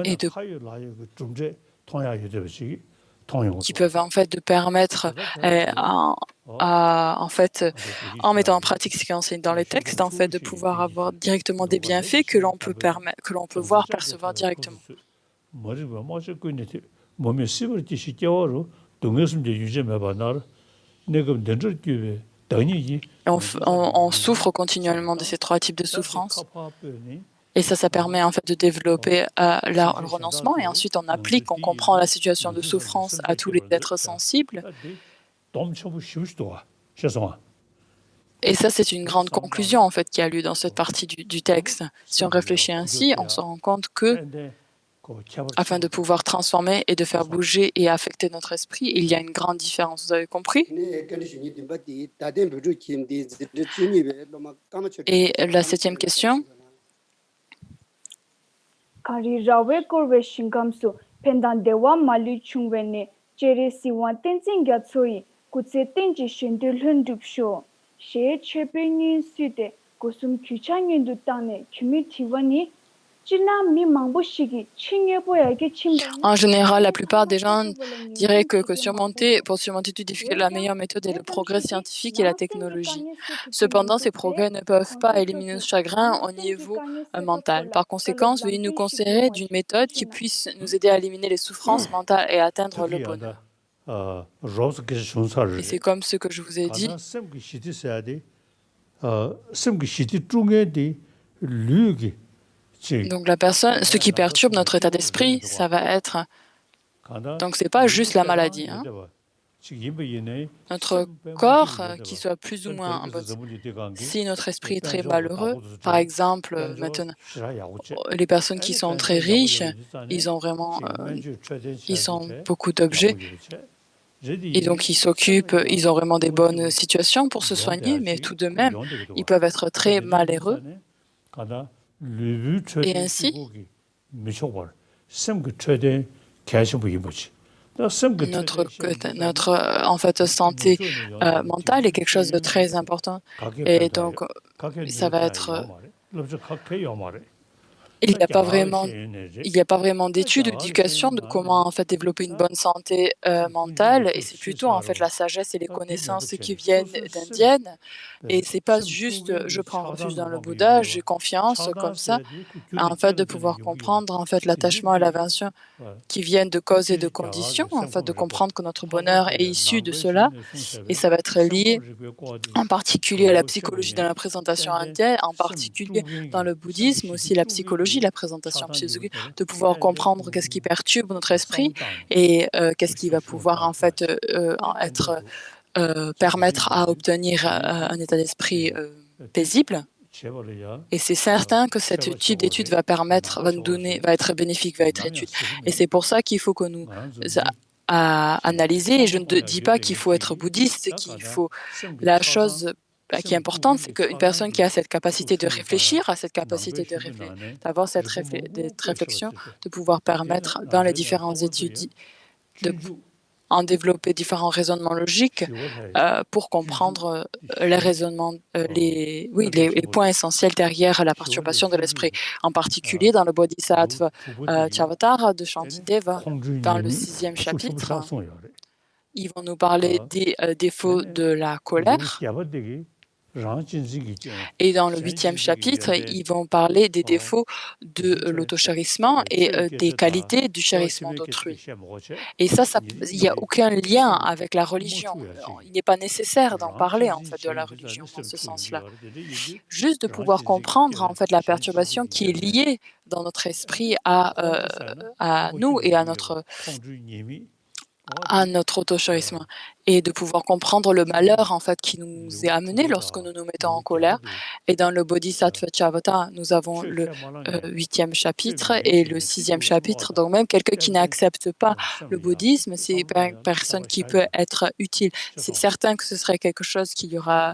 et qui peuvent, en fait, de permettre en fait, en mettant en pratique ce qui est enseigné dans les textes, en fait, de pouvoir avoir directement des bienfaits que l'on peut voir, percevoir directement. On souffre continuellement de ces trois types de souffrances. Et ça permet en fait de développer le renoncement. Et ensuite, on applique, on comprend la situation de souffrance à tous les êtres sensibles. Et ça, c'est une grande conclusion en fait qui a lieu dans cette partie du texte. Si on réfléchit ainsi, on se rend compte que, afin de pouvoir transformer et de faire bouger et affecter notre esprit, il y a une grande différence. Vous avez compris? Et la 7e question. En général, la plupart des gens diraient que pour surmonter toute difficulté, la meilleure méthode est le progrès scientifique et la technologie. Cependant, ces progrès ne peuvent pas éliminer le chagrin au niveau mental. Par conséquent, veuillez nous conseiller d'une méthode qui puisse nous aider à éliminer les souffrances mentales et atteindre le bonheur. Et c'est comme ce que je vous ai dit. Donc ce qui perturbe notre état d'esprit, ça va être... Donc c'est pas juste la maladie. Notre corps, qui soit plus ou moins... Si notre esprit est très malheureux, par exemple, maintenant, les personnes qui sont très riches, ils ont beaucoup d'objets. Et donc, ils ont vraiment des bonnes situations pour se soigner, mais tout de même, ils peuvent être très malheureux. Et ainsi, notre en fait, santé mentale est quelque chose de très important. Et donc, ça va être... Il n'y a pas vraiment d'études, d'éducation de comment en fait développer une bonne santé mentale, et c'est plutôt en fait la sagesse et les connaissances qui viennent d'Indienne. Et c'est pas juste je prends refuge dans le Bouddha, j'ai confiance comme ça, en fait de pouvoir comprendre en fait l'attachement et l'invention qui viennent de causes et de conditions, en fait de comprendre que notre bonheur est issu de cela, et ça va être lié en particulier à la psychologie dans la présentation indienne, en particulier dans le bouddhisme aussi la psychologie, la présentation psychologique, de pouvoir comprendre qu'est-ce qui perturbe notre esprit et qu'est-ce qui va pouvoir en fait permettre à obtenir un état d'esprit paisible. Et c'est certain que cette type d'étude va être bénéfique, va être utile. Et c'est pour ça qu'il faut que nous analyser. Et je ne dis pas qu'il faut être bouddhiste, la chose qui est importante, c'est qu'une personne qui a cette capacité de réfléchir, d'avoir cette réflexion, de pouvoir permettre dans les différentes études en développer différents raisonnements logiques pour comprendre les raisonnements, les points essentiels derrière la perturbation de l'esprit. En particulier dans le Bodhisattva Chavatar de Shantideva, dans le 6e chapitre, ils vont nous parler des défauts de la colère. Et dans le 8e chapitre, ils vont parler des défauts de l'autocharissement et des qualités du charissement d'autrui. Et ça, il n'y a aucun lien avec la religion. Il n'est pas nécessaire d'en parler en fait de la religion dans ce sens-là. Juste de pouvoir comprendre en fait la perturbation qui est liée dans notre esprit à nous et à notre à notre autoritarisme et de pouvoir comprendre le malheur en fait qui nous est amené lorsque nous nous mettons en colère. Et dans le Bodhisattva Chavata, nous avons le 8e chapitre et le 6e chapitre. Donc même quelqu'un qui n'accepte pas le bouddhisme, c'est une personne qui peut être utile. C'est certain que ce serait quelque chose qui y aura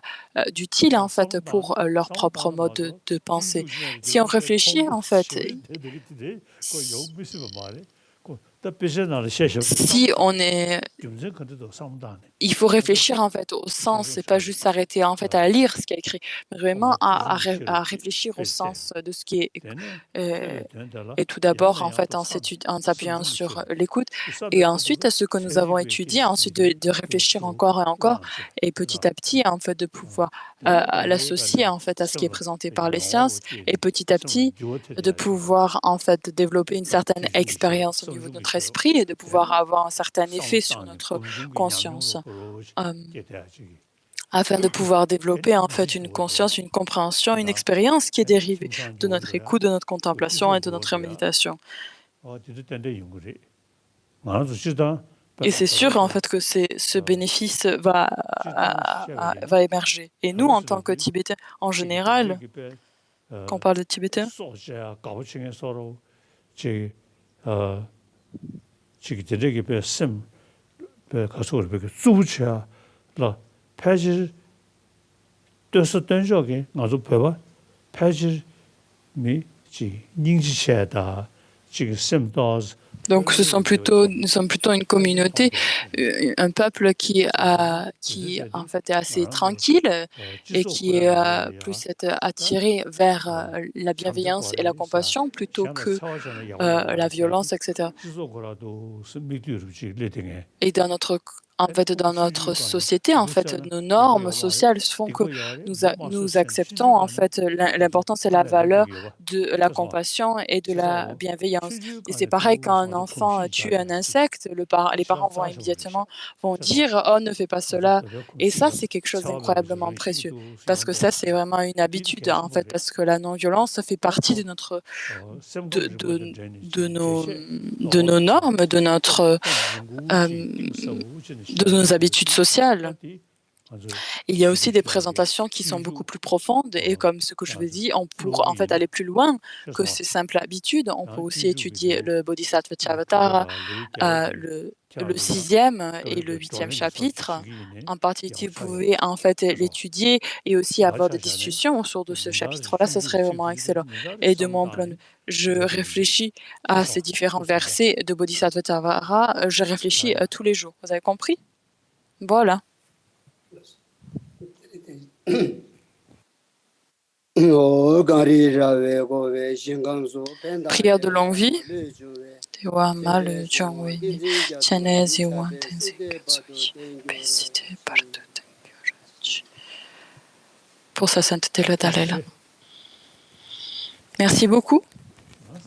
d'utile en fait pour leur propre mode de pensée. Si on réfléchit en fait, si on est, il faut réfléchir en fait au sens, c'est pas juste s'arrêter en fait à lire ce qui est écrit, mais vraiment à réfléchir au sens de ce qui est et tout d'abord en fait en s'appuyant sur l'écoute et ensuite à ce que nous avons étudié, ensuite de réfléchir encore et encore et petit à petit en fait de pouvoir l'associer en fait à ce qui est présenté par les sciences et petit à petit de pouvoir en fait développer une certaine expérience au niveau de notre esprit et de pouvoir avoir un certain effet sur notre conscience afin de pouvoir développer en fait une conscience, une compréhension, une expérience qui est dérivée de notre écoute, de notre contemplation et de notre méditation. Et c'est sûr en fait que ce bénéfice va émerger. Et nous, en tant que Tibétains, en général, quand on parle de Tibétains, donc nous sommes plutôt une communauté, un peuple qui en fait est assez tranquille et qui est plus attiré vers la bienveillance et la compassion plutôt que la violence, etc. Et dans notre société, en fait, nos normes sociales font que nous acceptons en fait l'importance et la valeur de la compassion et de la bienveillance. Et c'est pareil quand un enfant tue un insecte, les parents vont immédiatement dire oh ne fais pas cela. Et ça c'est quelque chose d'incroyablement précieux parce que ça c'est vraiment une habitude en fait parce que la non-violence ça fait partie de notre de nos normes, de nos habitudes sociales. Il y a aussi des présentations qui sont beaucoup plus profondes et comme ce que je vous dis, on pourra en fait aller plus loin que ces simples habitudes. On peut aussi étudier le Bodhisattva Chavata, le 6e et le 8e chapitre. En particulier, vous pouvez en fait l'étudier et aussi avoir des discussions autour de ce chapitre-là. Ce serait vraiment excellent. Et de mon point de vue, je réfléchis à ces différents versets de Bodhisattva Chavata. Je réfléchis tous les jours. Vous avez compris? Voilà. Prière de longue vie. Pour sa sainteté le Dalai Lama. Merci beaucoup.